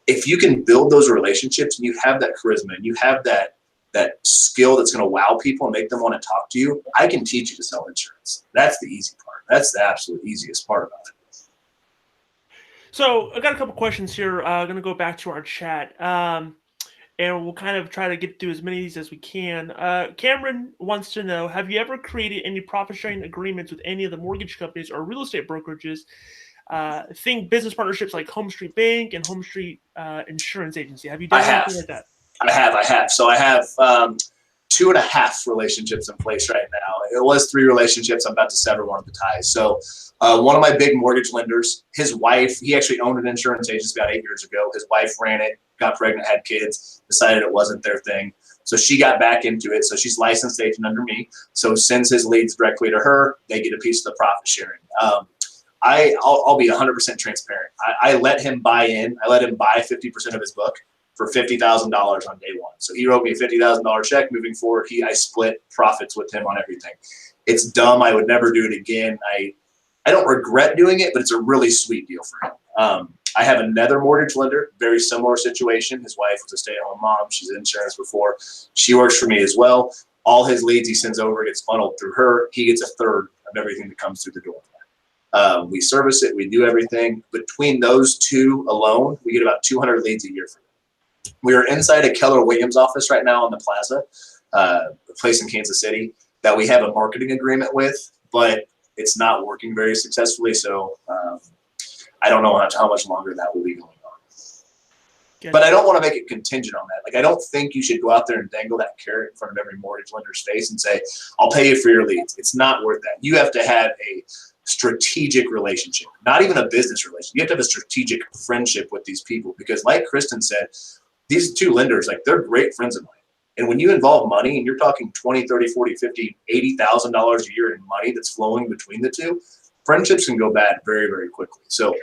if you can build those relationships and you have that charisma and you have that skill that's going to wow people and make them want to talk to you, I can teach you to sell insurance. That's the easy part. That's the absolute easiest part about it. So I got a couple questions here. I'm going to go back to our chat, and we'll kind of try to get through as many of these as we can. Cameron wants to know, have you ever created any profit-sharing agreements with any of the mortgage companies or real estate brokerages? Think business partnerships like Home Street Bank and Home Street Insurance Agency. Have you done anything like that? I have. So I have 2.5 relationships in place right now. It was 3 relationships. I'm about to sever one of the ties. So one of my big mortgage lenders, his wife, he actually owned an insurance agency about 8 years ago. His wife ran it. got pregnant, had kids, decided it wasn't their thing. So she got back into it. So she's licensed agent under me. So sends his leads directly to her. They get a piece of the profit sharing. I'll be 100% transparent. I let him buy in. I let him buy 50% of his book for $50,000 on day one. So he wrote me a $50,000 check. Moving forward, I split profits with him on everything. It's dumb. I would never do it again. I don't regret doing it, but it's a really sweet deal for him. I have another mortgage lender, very similar situation. His wife was a stay-at-home mom. She's in insurance before. She works for me as well. All his leads he sends over gets funneled through her. He gets a third of everything that comes through the door. We service it. We do everything. Between those two alone, we get about 200 leads a year for them. We are inside a Keller Williams office right now on the plaza, a place in Kansas City that we have a marketing agreement with, but it's not working very successfully. So I don't know how much longer that will be going on. Good. But I don't want to make it contingent on that. Like, I don't think you should go out there and dangle that carrot in front of every mortgage lender's face and say, I'll pay you for your leads. It's not worth that. You have to have a strategic relationship, not even a business relationship. You have to have a strategic friendship with these people, because like Kristen said, these two lenders, like, they're great friends of mine. And when you involve money and you're talking 20, 30, 40, 50, $80,000 a year in money that's flowing between the two, friendships can go bad very, very quickly. So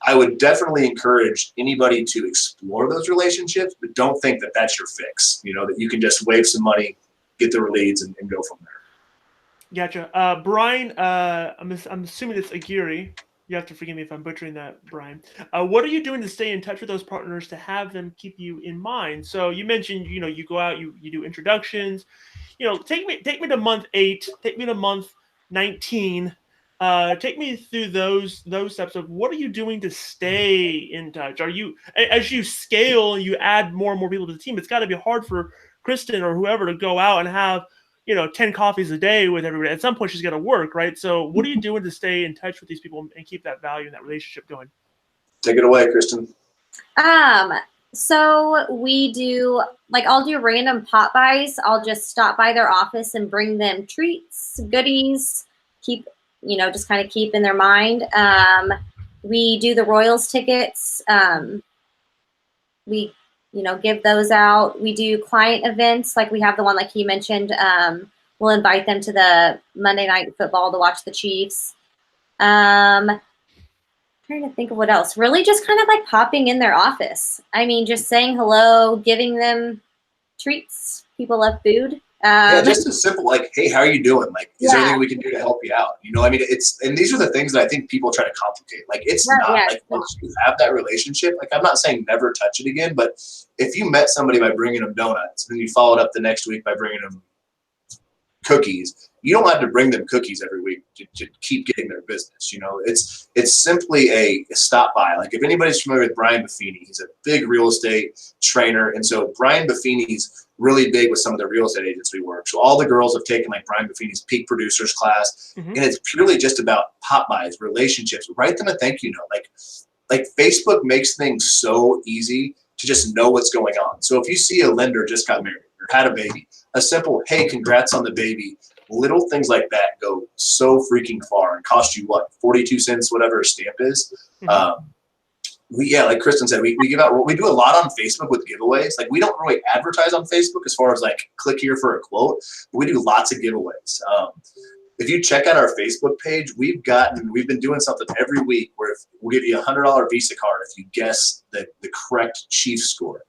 I would definitely encourage anybody to explore those relationships, but don't think that that's your fix, that you can just wave some money, get the leads, and go from there. Gotcha. Brian, I'm assuming it's Aguirre. You have to forgive me if I'm butchering that, Brian. What are you doing to stay in touch with those partners to have them keep you in mind? So you mentioned, you go out, you do introductions. Take me to month 8. Take me to month 19. Take me through those steps of what are you doing to stay in touch? Are you, as you scale, you add more and more people to the team? It's got to be hard for Kristen or whoever to go out and have 10 coffees a day with everybody. At some point, she's got to work, right? So what are you doing to stay in touch with these people and keep that value and that relationship going? Take it away, Kristen. So we do, I'll do random pop buys. I'll just stop by their office and bring them treats, goodies, just kind of keep in their mind. We do the Royals tickets. We give those out. We do client events, like we have the one like he mentioned. We'll invite them to the Monday Night Football to watch the Chiefs. Trying to think of what else. Really just kind of like popping in their office. I mean, just saying hello, giving them treats. People love food. Just as simple, like, hey, how are you doing? Like, is there anything we can do to help you out? And these are the things that I think people try to complicate. Like, it's not like once you have that relationship, like, I'm not saying never touch it again, but if you met somebody by bringing them donuts and then you followed up the next week by bringing them cookies, you don't have to bring them cookies every week to keep getting their business. It's simply a stop by. Like, if anybody's familiar with Brian Buffini, he's a big real estate trainer. And so Brian Buffini's really big with some of the real estate agents we work. So all the girls have taken like Brian Buffini's Peak Producers class, and it's purely just about pop buys, relationships. Write them a thank you note. Like Facebook makes things so easy to just know what's going on. So if you see a lender just got married or had a baby, a simple, hey, congrats on the baby, little things like that go so freaking far and cost you what, 42 cents, whatever a stamp is. Like Kristen said, we give out, we do a lot on Facebook with giveaways. Like, we don't really advertise on Facebook as far as like click here for a quote, but we do lots of giveaways. If you check out our Facebook page, we've been doing something every week where we'll give you a $100 Visa card if you guess the correct Chiefs score.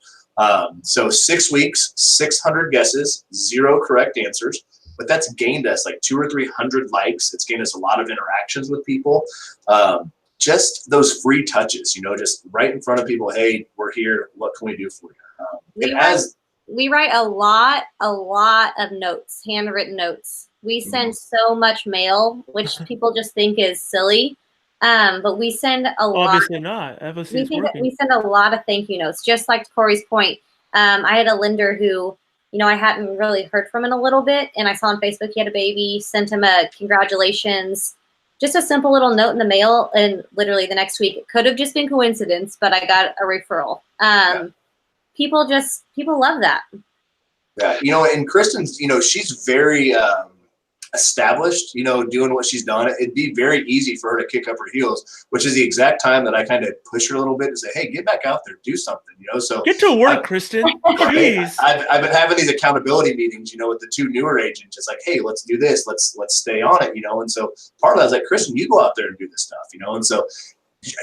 So 6 weeks, 600 guesses, 0 correct answers, but that's gained us like 200 or 300 likes. It's gained us a lot of interactions with people. Just those free touches, just right in front of people. Hey, we're here. What can we do for you? We write a lot of notes, handwritten notes. We send so much mail, which people just think is silly. But we send a lot. Obviously not. We send a lot of thank you notes, just like Cory's point. I had a lender who, I hadn't really heard from in a little bit, and I saw on Facebook he had a baby, sent him a congratulations. Just a simple little note in the mail, and literally the next week, it could have just been coincidence, but I got a referral. People love that. Yeah, and Kristen's, she's very, established, doing what she's done, it'd be very easy for her to kick up her heels, which is the exact time that I kind of push her a little bit and say, hey, get back out there, do something, so get to work, Kristen. Jeez. I've been having these accountability meetings, with the two newer agents. It's like, hey, let's do this, let's stay on it, and so part of that I was like, Kristen, you go out there and do this stuff, and so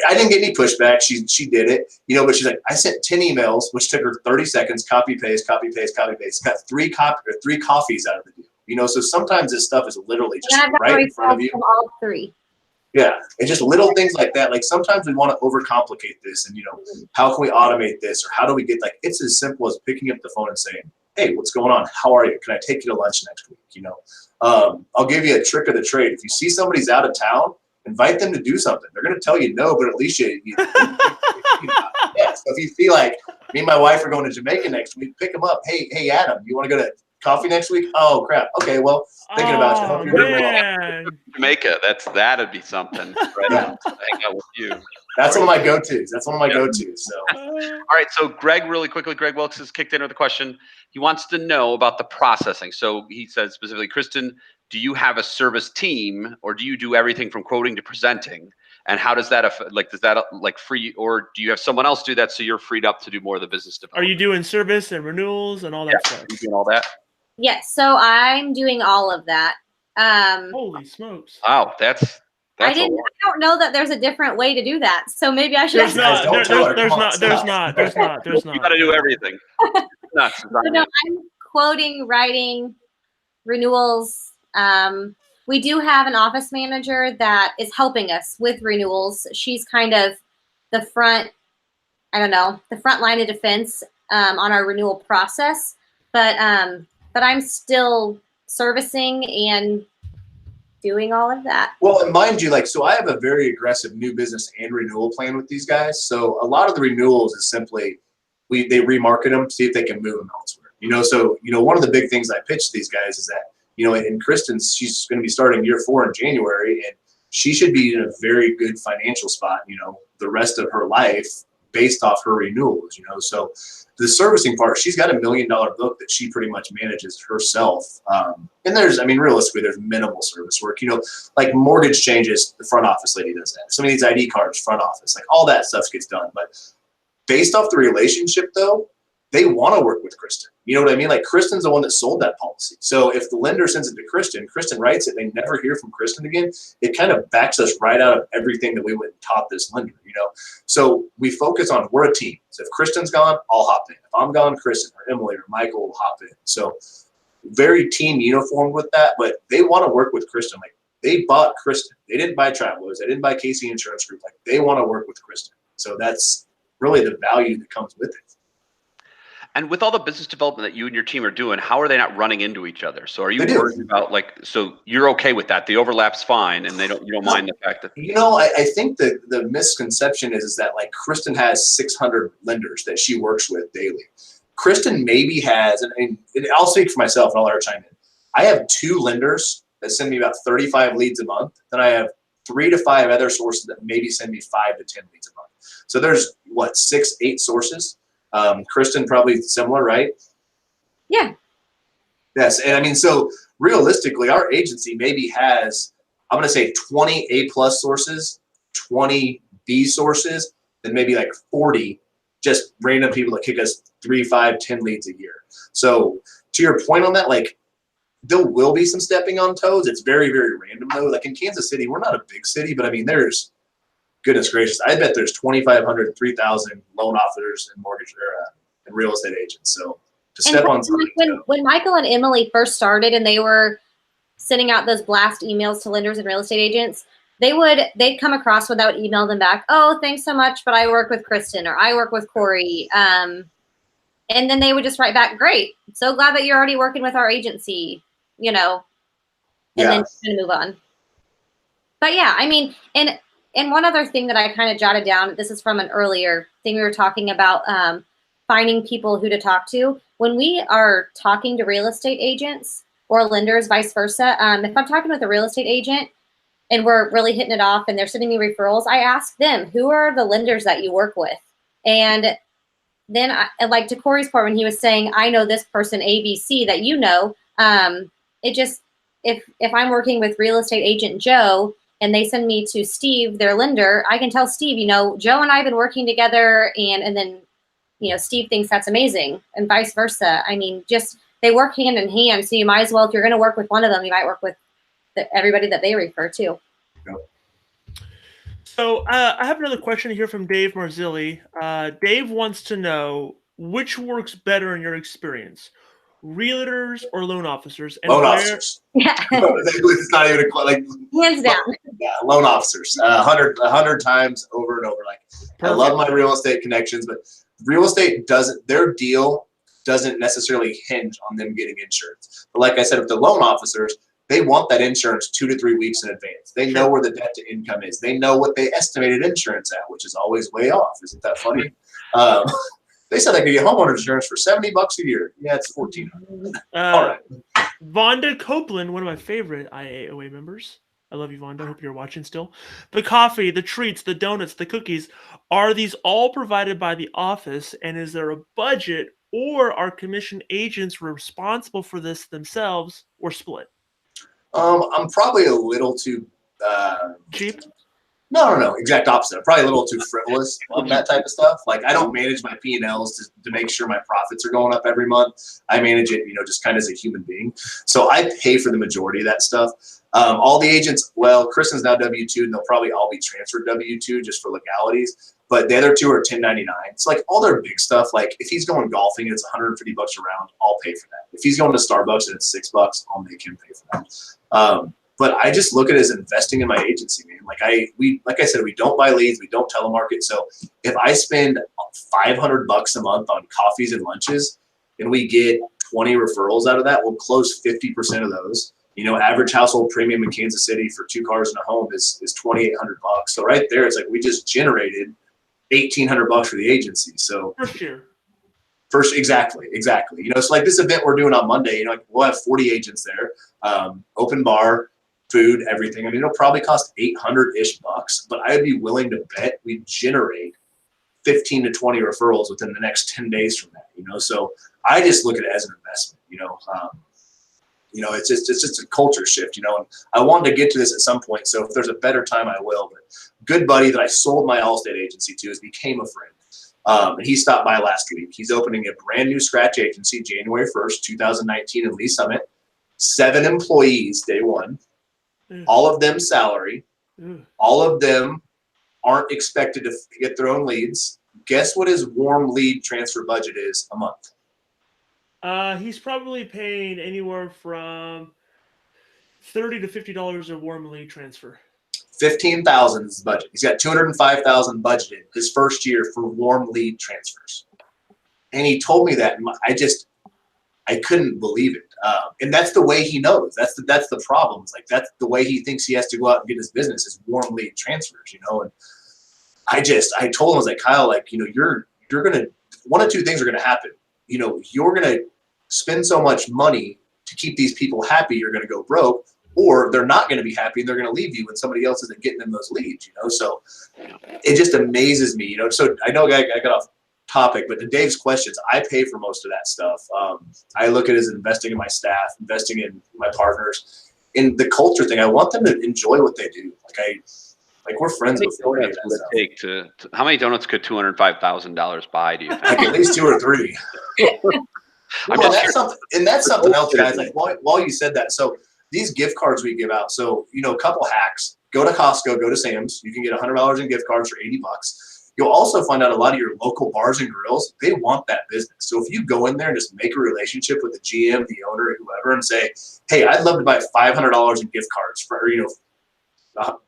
I didn't get any pushback. She did it, but she's like, I sent 10 emails, which took her 30 seconds, copy paste, copy paste, copy paste. Got three coffees out of the deal. So sometimes this stuff is literally just right in front of you. All three. Yeah, and just little things like that. Like sometimes we want to overcomplicate this, and how can we automate this, or how do we get it's as simple as picking up the phone and saying, hey, what's going on? How are you? Can I take you to lunch next week? I'll give you a trick of the trade. If you see somebody's out of town, invite them to do something. They're going to tell you no, but at least you yeah. So if you feel like me and my wife are going to Jamaica next week, pick them up. Hey, Adam, you want to go to coffee next week? Oh crap. Okay, well, thinking about you. Hope you're doing well. Jamaica, that'd be something. Right? Yeah. Hang out with you. That's one of my go-tos. So, all right. So Greg, really quickly, Greg Wilkes has kicked in with a question. He wants to know about the processing. So he says specifically, Kristen, do you have a service team, or do you do everything from quoting to presenting? And how does that affect, does that free, or do you have someone else do that so you're freed up to do more of the business development? Are you doing service and renewals and all that stuff? You doing all that? Yes. So I'm doing all of that. Holy smokes! Wow, I don't know that there's a different way to do that. So maybe I should. There's not. There's not. You got to do everything. Nuts. No, I'm quoting, writing, renewals. We do have an office manager that is helping us with renewals. She's kind of the front line of defense on our renewal process. But I'm still servicing and doing all of that. Well, and mind you, so I have a very aggressive new business and renewal plan with these guys. So a lot of the renewals is simply they remarket them, see if they can move them elsewhere. So one of the big things I pitch to these guys is that and Kristin, she's going to be starting year 4 in January, and she should be in a very good financial spot, the rest of her life based off her renewals, So the servicing part, she's got $1 million book that she pretty much manages herself. And realistically, there's minimal service work, like mortgage changes, the front office lady does that. Some of these ID cards, front office, all that stuff gets done. But based off the relationship, though, they want to work with Kristen. You know what I mean? Kristen's the one that sold that policy. So if the lender sends it to Kristen writes it, they never hear from Kristen again, it kind of backs us right out of everything that we went and taught this lender, So we focus on, we're a team. So if Kristen's gone, I'll hop in. If I'm gone, Kristen or Emily or Michael will hop in. So very team uniform with that, but they want to work with Kristen. They bought Kristen. They didn't buy Travelers. They didn't buy Casey Insurance Group. They want to work with Kristen. So that's really the value that comes with it. And with all the business development that you and your team are doing, how are they not running into each other? So are you worried about so you're okay with that? The overlap's fine, and you don't mind the fact that I think that the misconception is that Kristen has 600 lenders that she works with daily. Kristen maybe has, and I'll speak for myself, and I'll let her chime in. I have 2 lenders that send me about 35 leads a month. Then I have 3 to 5 other sources that maybe send me 5 to 10 leads a month. So there's 6, 8 sources. Kristen, probably similar, right? Yeah. Yes. And so realistically, our agency maybe has, I'm going to say 20 A+ sources, 20 B sources, and maybe 40 just random people that kick us 3, 5, 10 leads a year. So to your point on that, there will be some stepping on toes. It's very, very random though. In Kansas City, we're not a big city, but there's, goodness gracious, I bet there's 2,500, 3,000 loan officers and mortgage and real estate agents. So to step on something. When Michael and Emily first started and they were sending out those blast emails to lenders and real estate agents, they'd come across without email them back. Oh, thanks so much, but I work with Kristen or I work with Cory. And then they would just write back, great. So glad that you're already working with our agency, and then move on. But yeah, and one other thing that I kind of jotted down, this is from an earlier thing we were talking about, finding people who to talk to. When we are talking to real estate agents or lenders, vice versa, if I'm talking with a real estate agent and we're really hitting it off and they're sending me referrals, I ask them, who are the lenders that you work with? And then, to Cory's point, when he was saying, I know this person, ABC, that if I'm working with real estate agent Joe and they send me to Steve, their lender, I can tell Steve, you know, Joe and I have been working together, and then, you know, Steve thinks that's amazing, and vice versa. I mean, just they work hand in hand. So you might as well, if you're going to work with one of them, you might work with everybody that they refer to. So I have another question here from Dave Marzilli. Dave wants to know which works better in your experience, realtors or loan officers? And Loan officers. Yeah. It's not even like Hands down. Yeah, loan officers. 100 times over and over. Like, I love my real estate connections, but real estate their deal doesn't necessarily hinge on them getting insurance. But like I said, with the loan officers, they want that insurance 2 to 3 weeks in advance. They know where the debt to income is. They know what they estimated insurance at, which is always way off. Isn't that funny? They said they could get homeowner insurance for $70 a year. Yeah, it's $1,400. All right. Vonda Copeland, one of my favorite IAOA members. I love you, Vonda. I hope you're watching still. The coffee, the treats, the donuts, the cookies, are these all provided by the office? And is there a budget, or are commission agents responsible for this themselves, or split? I'm probably a little too cheap. No, exact opposite. I'm probably a little too frivolous on that type of stuff. Like, I don't manage my P&Ls to make sure my profits are going up every month. I manage it, you know, just kind of as a human being. So I pay for the majority of that stuff. All the agents, well, Kristin's now W-2, and they'll probably all be transferred W-2 just for legalities. But the other two are 1099. It's like all their big stuff. Like, if he's going golfing and it's $150 a round, I'll pay for that. If he's going to Starbucks and it's $6, I'll make him pay for that. But I just look at it as investing in my agency, man. Like I said, we don't buy leads, we don't telemarket. So if I spend $500 a month on coffees and lunches, and we get 20 referrals out of that, we'll close 50% of those. You know, average household premium in Kansas City for 2 cars and a home is $2,800. So right there, it's like we just generated $1,800 for the agency. So exactly. You know, it's like this event we're doing on Monday. You know, like we'll have 40 agents there, open bar, food, everything. I mean, it'll probably cost $800-ish, but I'd be willing to bet we generate 15 to 20 referrals within the next 10 days from that. You know, so I just look at it as an investment. You know, it's just a culture shift. You know, and I wanted to get to this at some point. So if there's a better time, I will. But good buddy that I sold my Allstate agency to has became a friend. And he stopped by last week. He's opening a brand new scratch agency January 1st, 2019 in Lee Summit. 7 employees day one. All of them salary. All of them aren't expected to get their own leads. Guess what his warm lead transfer budget is a month? He's probably paying anywhere from $30 to $50 a warm lead transfer. $15,000 is the budget. He's got $205,000 budgeted his first year for warm lead transfers. And he told me that, and I couldn't believe it. And that's the way he knows. That's the problem. It's like that's the way he thinks he has to go out and get his business is warm lead transfers, you know. And I told him, I was like, Kyle, like, you know, you're gonna, one of two things are gonna happen. You know, you're gonna spend so much money to keep these people happy, you're gonna go broke, or they're not gonna be happy and they're gonna leave you when somebody else isn't getting them those leads, you know. So it just amazes me, you know. So I know I got off topic, but to Dave's questions, I pay for most of that stuff. I look at it as investing in my staff, investing in my partners. In the culture thing, I want them to enjoy what they do. Like we're friends before. How many donuts could $205,000 buy? Do you think? Like at least 2 or 3. That's something else, guys. Like while you said that, so these gift cards we give out. So you know, a couple hacks: go to Costco, go to Sam's. You can get $100 in gift cards for $80. You'll also find out a lot of your local bars and grills, they want that business. So if you go in there and just make a relationship with the GM, the owner, whoever, and say, hey, I'd love to buy $500 in gift cards for, $20,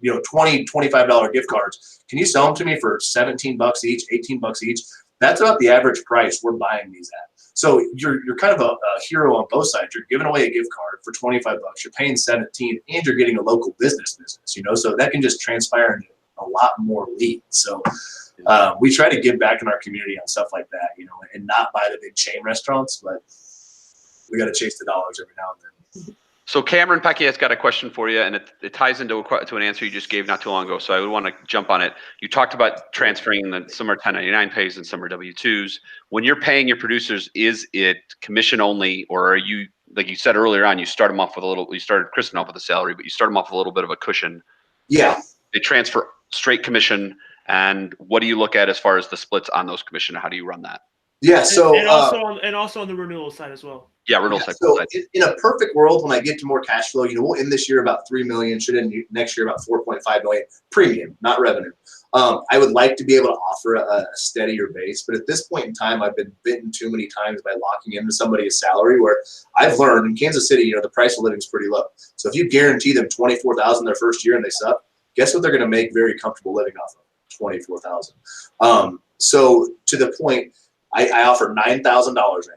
$25 gift cards. Can you sell them to me for $17 each, $18 each? That's about the average price we're buying these at. So you're kind of a hero on both sides. You're giving away a gift card for $25, you're paying $17, and you're getting a local business, you know, so that can just transpire into a lot more leads. So we try to give back in our community on stuff like that, you know, and not buy the big chain restaurants, but we got to chase the dollars every now and then. So Cameron Pecky has got a question for you, and it ties into an answer you just gave not too long ago. So I would want to jump on it. You talked about transferring that some are 1099 pays and some are W-2s. When you're paying your producers, is it commission only, or are you like you said earlier on, you start them off with you started Kristen off with a salary, but you start them off with a little bit of a cushion. Yeah. They transfer straight commission. And what do you look at as far as the splits on those commission? How do you run that? Yeah. So, and also on the renewal side as well. Yeah, renewal side. So in a perfect world, when I get to more cash flow, we'll end this year about 3 million, should end next year about 4.5 million premium, not revenue. I would like to be able to offer a steadier base, but at this point in time, I've been bitten too many times by locking into somebody a salary where I've learned in Kansas City, the price of living is pretty low. So if you guarantee them $24,000 their first year and they suck, guess what they're going to make very comfortable living off of? $24,000. So to the point, I offer $9,000 right now.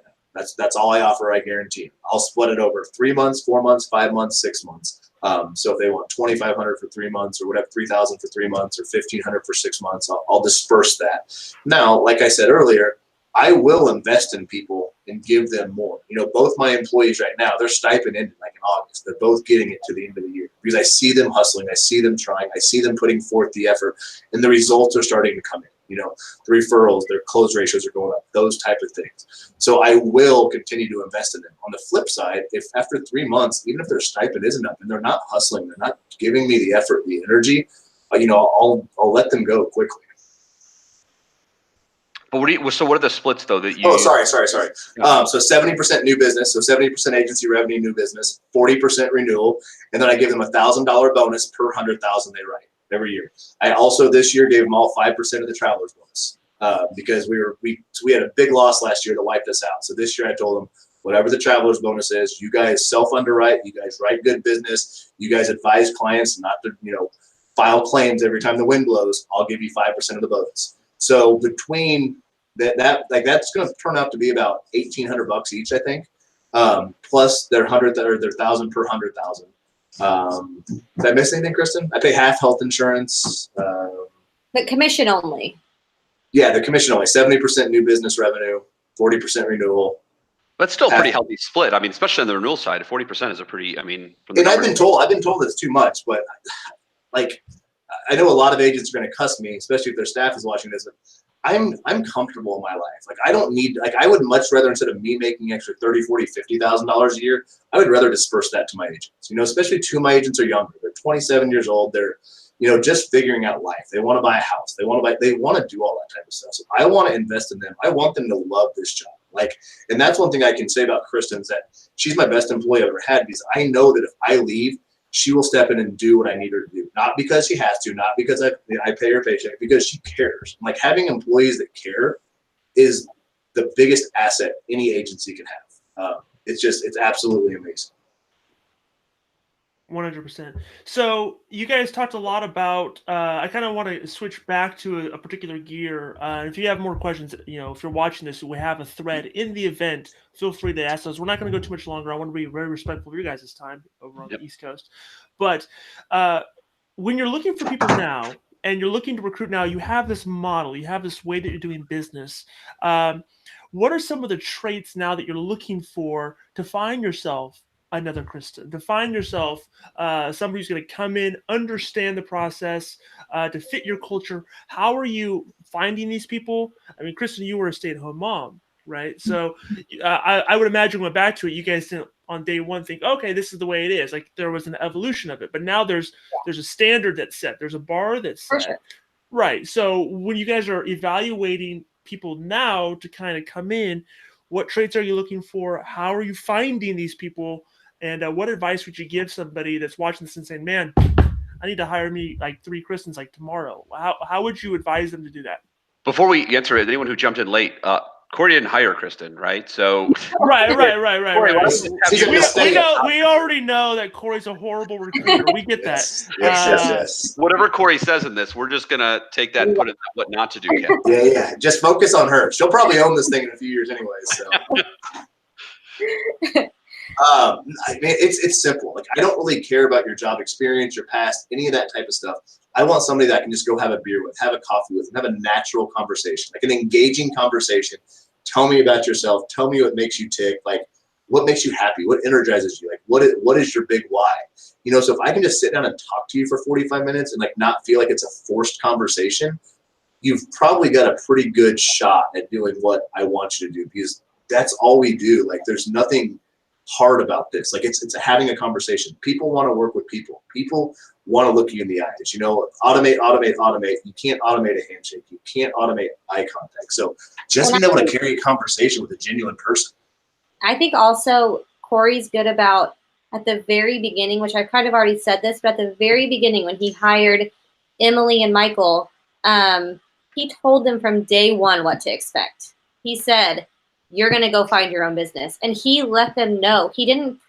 That's all I offer. I guarantee. I'll split it over 3 months, 4 months, 5 months, 6 months. So if they want $2,500 for 3 months or whatever, $3,000 for 3 months or $1,500 for 6 months, I'll disperse that. Now, like I said earlier, I will invest in people and give them more. Both my employees right now, their stipend ended like in August. They're both getting it to the end of the year because I see them hustling. I see them trying. I see them putting forth the effort, and the results are starting to come in. The referrals, their close ratios are going up, those type of things. So I will continue to invest in them. On the flip side, if after 3 months, even if their stipend isn't up and they're not hustling, they're not giving me the effort, the energy, I'll let them go quickly. But what are the splits though that you? Oh, sorry. So 70% new business, so 70% agency revenue, new business, 40% renewal, and then I give them $1,000 bonus per 100,000 they write every year. I also this year gave them all 5% of the traveler's bonus because we had a big loss last year that wiped us out. So this year I told them, whatever the traveler's bonus is, you guys self-underwrite, you guys write good business, you guys advise clients not to file claims every time the wind blows. I'll give you 5% of the bonus. So between that's going to turn out to be about $1,800 each, I think, plus their 1,000 per 100,000. Did I miss anything, Kristen? I pay half health insurance. The commission only. Yeah, the commission only. 70% new business revenue, 40% renewal. That's still a pretty healthy split. I mean, especially on the renewal side, 40% is a pretty. I've been told it's too much, but I know a lot of agents are going to cuss me, especially if their staff is watching this. But I'm comfortable in my life. I don't need. I would much rather, instead of me making extra $30,000, $40,000, $50,000 a year, I would rather disperse that to my agents. Especially 2 of my agents are younger. They're 27 years old. They're just figuring out life. They want to buy a house. They want to do all that type of stuff. So I want to invest in them. I want them to love this job. And that's one thing I can say about Kristen is that she's my best employee I've ever had, because I know that if I leave, she will step in and do what I need her to do. Not because she has to, not because I pay her paycheck, because she cares. Having employees that care is the biggest asset any agency can have. It's absolutely amazing. 100%. So you guys talked a lot about, I kind of want to switch back to a particular gear. If you have more questions, if you're watching this, we have a thread in the event. Feel free to ask us. We're not going to go too much longer. I want to be very respectful of your guys' time over on the East Coast. But when you're looking for people now and you're looking to recruit now, you have this model, you have this way that you're doing business. What are some of the traits now that you're looking for to find yourself another Kristen, to find yourself somebody who's going to come in, understand the process, to fit your culture? How are you finding these people? I mean, Kristen, you were a stay-at-home mom, right? So I would imagine, went back to it, you guys didn't on day one think, okay, this is the way it is. There was an evolution of it, but now there's a standard that's set. There's a bar that's set. Sure. Right. So when you guys are evaluating people now to kind of come in, what traits are you looking for? How are you finding these people? And what advice would you give somebody that's watching this and saying, man, I need to hire me 3 Kristins tomorrow? How would you advise them to do that? Before we answer it, anyone who jumped in late, Cory didn't hire Kristen, right? So right. We already know that Cory's a horrible recruiter. We get that. Yes. Whatever Cory says in this, we're just gonna take that and put it in what not to do. Ken. Yeah. Just focus on her. She'll probably own this thing in a few years anyway. So. It's simple. I don't really care about your job experience, your past, any of that type of stuff. I want somebody that I can just go have a beer with, have a coffee with, and have a natural conversation, an engaging conversation. Tell me about yourself. Tell me what makes you tick. What makes you happy? What energizes you? What is your big why? So if I can just sit down and talk to you for 45 minutes and not feel like it's a forced conversation, you've probably got a pretty good shot at doing what I want you to do, because that's all we do. There's nothing hard about this. Like it's having a conversation. People want to work with people. People want to look you in the eyes. You know, automate. You can't automate a handshake. You can't automate eye contact. So just being able to carry a conversation with a genuine person. I think also Cory's good about at the very beginning, which I've kind of already said this, but at the very beginning when he hired Emily and Michael, he told them from day one what to expect. He said, you're going to go find your own business. And he let them know. He didn't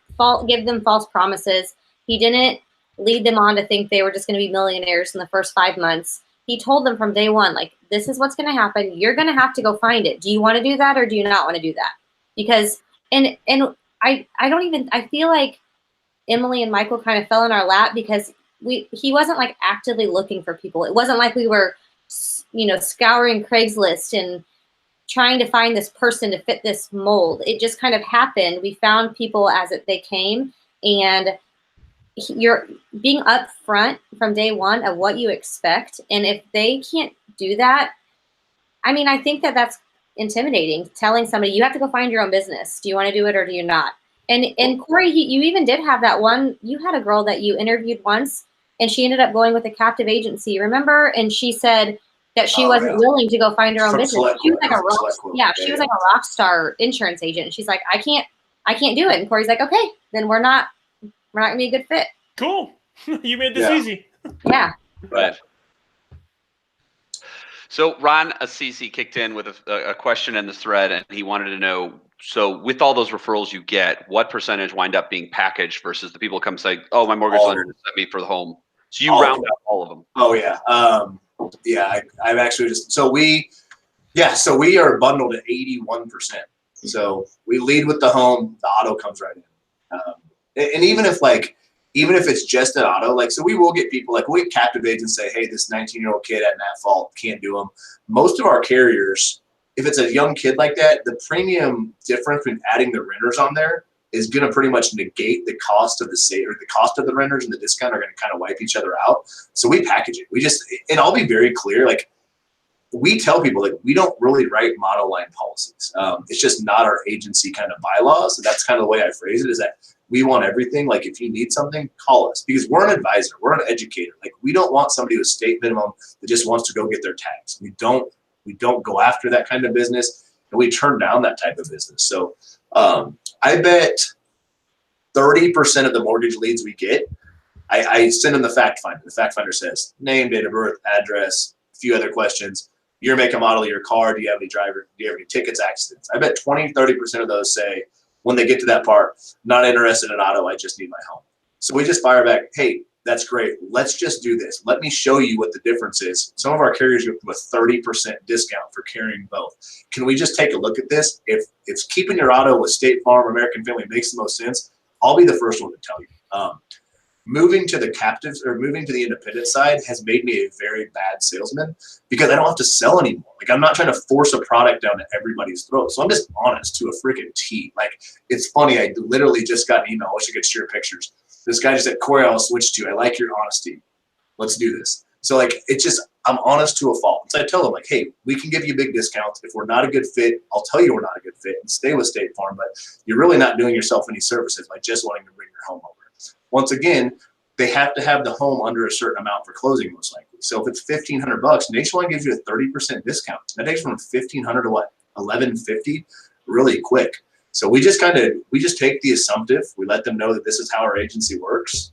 give them false promises. He didn't lead them on to think they were just going to be millionaires in the first 5 months. He told them from day one, like, this is what's going to happen. You're going to have to go find it. Do you want to do that or do you not want to do that? Because, and I feel like Emily and Michael kind of fell in our lap because he wasn't like actively looking for people. It wasn't like we were, you know, scouring Craigslist and trying to find this person to fit this mold. It just kind of happened. We found people as they came, and you're being upfront from day one of what you expect. And if they can't do that, I mean, I think that that's intimidating, telling somebody you have to go find your own business. Do you want to do it or do you not? And Cory, you even did have that one. You had a girl that you interviewed once, and she ended up going with a captive agency. Remember? And she said that she wasn't willing to go find her own business. She was like a rock, she was like a rock star insurance agent. And she's like, I can't do it. And Cory's like, okay, then we're not gonna be a good fit. Cool. You made this easy. Yeah. Right. So Ron Assisi kicked in with a question in the thread, and he wanted to know, so with all those referrals you get, what percentage wind up being packaged versus the people come say, oh, my mortgage lender just sent me for the home. So you round up all of them. Oh, yeah. I've actually just, so we are bundled at 81%. So we lead with the home, the auto comes right in. And even if it's just an auto, like, so we will get people, like, we get captive agents say, hey, this 19-year-old kid at that fault, can't do them. Most of our carriers, if it's a young kid like that, the premium difference between adding the renters on there is going to pretty much negate the cost of the cost of the renters, and the discount are going to kind of wipe each other out. So we package it. And I'll be very clear, like, we tell people, like, we don't really write monoline policies. It's just not our agency kind of bylaws. And that's kind of the way I phrase it, is that we want everything. Like, if you need something, call us, because we're an advisor. We're an educator. Like, we don't want somebody with state minimum that just wants to go get their tags. We don't go after that kind of business, and we turn down that type of business. So I bet 30% of the mortgage leads we get, I send them the fact finder. The fact finder says name, date of birth, address, a few other questions. Your make and model of your car. Do you have any driver? Do you have any tickets, accidents? I bet 20-30% of those say, when they get to that part, not interested in auto, I just need my home. So we just fire back, hey, that's great. Let's just do this. Let me show you what the difference is. Some of our carriers give them a 30% discount for carrying both. Can we just take a look at this? If keeping your auto with State Farm, American Family makes the most sense, I'll be the first one to tell you. Moving to the captives or moving to the independent side has made me a very bad salesman, because I don't have to sell anymore. Like, I'm not trying to force a product down to everybody's throat. So I'm just honest to a freaking T. Like, it's funny. I literally just got an email. I wish I could share pictures. This guy just said, Cory, I'll switch to you. I like your honesty. Let's do this. So, like, it's just, I'm honest to a fault. So I tell them, like, hey, we can give you big discounts. If we're not a good fit, I'll tell you we're not a good fit and stay with State Farm. But you're really not doing yourself any services by just wanting to bring your home over. Once again, they have to have the home under a certain amount for closing, most likely. So if it's $1,500, Nationwide gives you a 30% discount. That takes from $1,500 to what, $1,150, really quick. So we just take the assumptive. We let them know that this is how our agency works.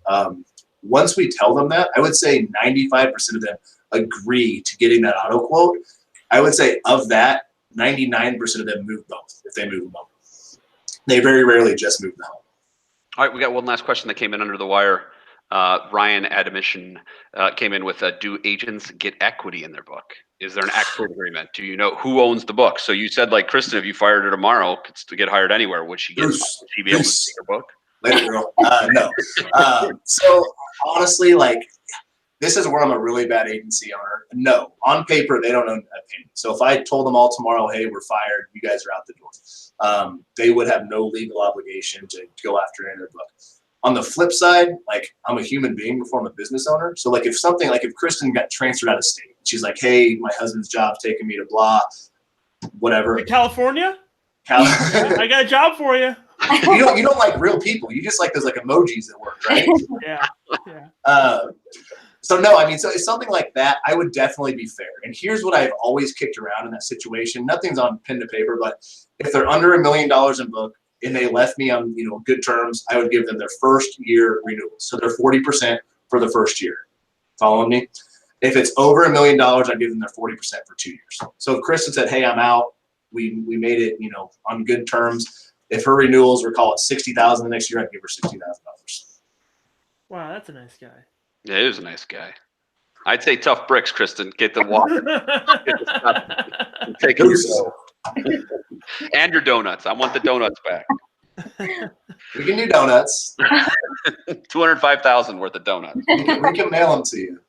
Once we tell them that, I would say 95% of them agree to getting that auto quote. I would say of that, 99% of them move both if they move them over. They very rarely just move the home. All right, we got one last question that came in under the wire. Ryan Admission came in with, do agents get equity in their book? Is there an export agreement? Do you know who owns the book? So you said, like, Kristen, if you fired her tomorrow to get hired anywhere, would she be able to see her book? Later, girl. No. So honestly, like, this is where I'm a really bad agency owner. No, on paper, they don't own a penny. So if I told them all tomorrow, hey, we're fired, you guys are out the door, they would have no legal obligation to go after any of their book. On the flip side, like, I'm a human being before I'm a business owner. So, like, if Kristen got transferred out of state, she's like, hey, my husband's job's taking me to blah, whatever. California? I got a job for you. You don't like real people. You just like those like emojis that work, right? Yeah. So no, I mean, so it's something like that. I would definitely be fair. And here's what I've always kicked around in that situation. Nothing's on pen to paper, but if they're under $1 million in book and they left me on good terms, I would give them their first year renewal. So they're 40% for the first year. Following me? If it's over $1 million, I'd give them their 40% for 2 years. So if Kristen said, "Hey, I'm out," we made it on good terms. If her renewals were call it $60,000 the next year, I'd give her $60,000. Wow, that's a nice guy. Yeah, he was a nice guy. I'd say tough bricks, Kristen. Get the water. Get the stuff. Take it. And your donuts. I want the donuts back. We can do donuts. 205,000 worth of donuts. We can mail them to you.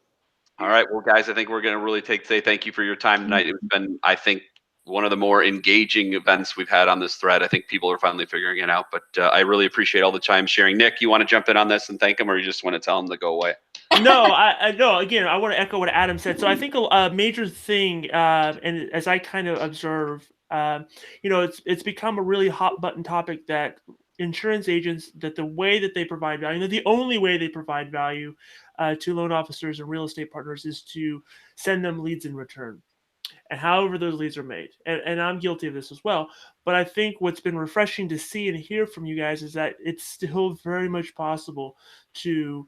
All right, well, guys, I think we're going to really say thank you for your time tonight. It's been, I think, one of the more engaging events we've had on this thread. I think people are finally figuring it out, but I really appreciate all the time sharing. Nick, you want to jump in on this and thank him, or you just want to tell him to go away? No, no. Again, I want to echo what Adam said. So I think a major thing, and as I kind of observe, it's become a really hot button topic that insurance agents, that the way that they provide value, the only way they provide value to loan officers and real estate partners is to send them leads in return. And however those leads are made. And I'm guilty of this as well. But I think what's been refreshing to see and hear from you guys is that it's still very much possible to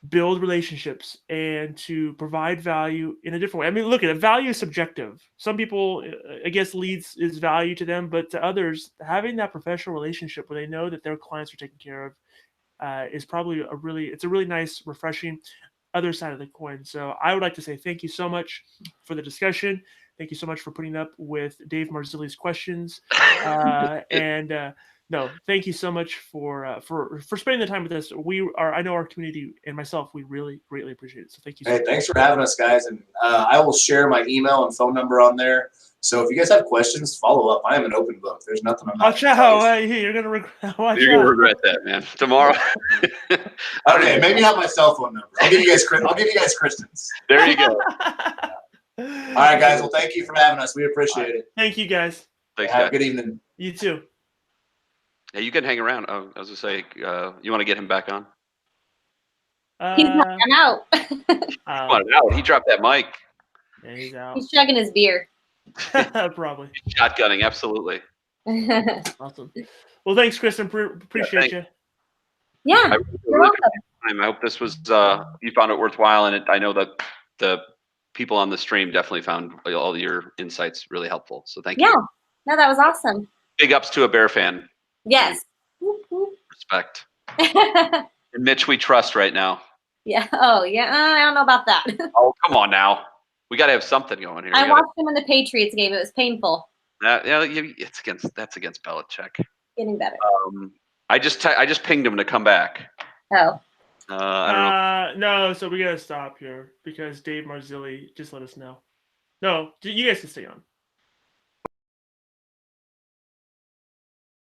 build relationships and to provide value in a different way. I mean, look at it. Value is subjective. Some people, I guess, leads is value to them, but to others, having that professional relationship where they know that their clients are taken care of is probably it's a really nice, refreshing other side of the coin. So I would like to say thank you so much for the discussion. Thank you so much for putting up with Dave Marzilli's questions. No, thank you so much for spending the time with us. I know our community and myself, we really greatly appreciate it. So thank you. Hey, thanks for having us, guys. And I will share my email and phone number on there. So if you guys have questions, follow up. I am an open book. There's nothing I'm not. Watch out! You're gonna regret that, man. Tomorrow. Okay, maybe not my cell phone number. I'll give you guys Kristin's. There you go. All right, guys. Well, thank you for having us. We appreciate it. Thank you, guys. Thanks, have a good evening. You too. Yeah, you can hang around. I was gonna say, you want to get him back on? He's not out. Come on, out. He dropped that mic. Yeah, he's out. He's chugging his beer. Probably. Shotgunning, absolutely. Awesome. Well, thanks, Kristen. Appreciate you. Yeah, you're welcome. I hope this was you found it worthwhile, and I know that the people on the stream definitely found all your insights really helpful. So thank you. Yeah, no, that was awesome. Big ups to a Bear fan. Yes. Respect. And Mitch, we trust right now. Yeah. Oh, yeah. I don't know about that. Oh, come on now. We got to have something going here. I watched him in the Patriots game. It was painful. That's against Belichick. Getting better. I just pinged him to come back. Oh. I don't know. No, so we gotta stop here because Dave Marzilli just let us know. No, you guys can stay on.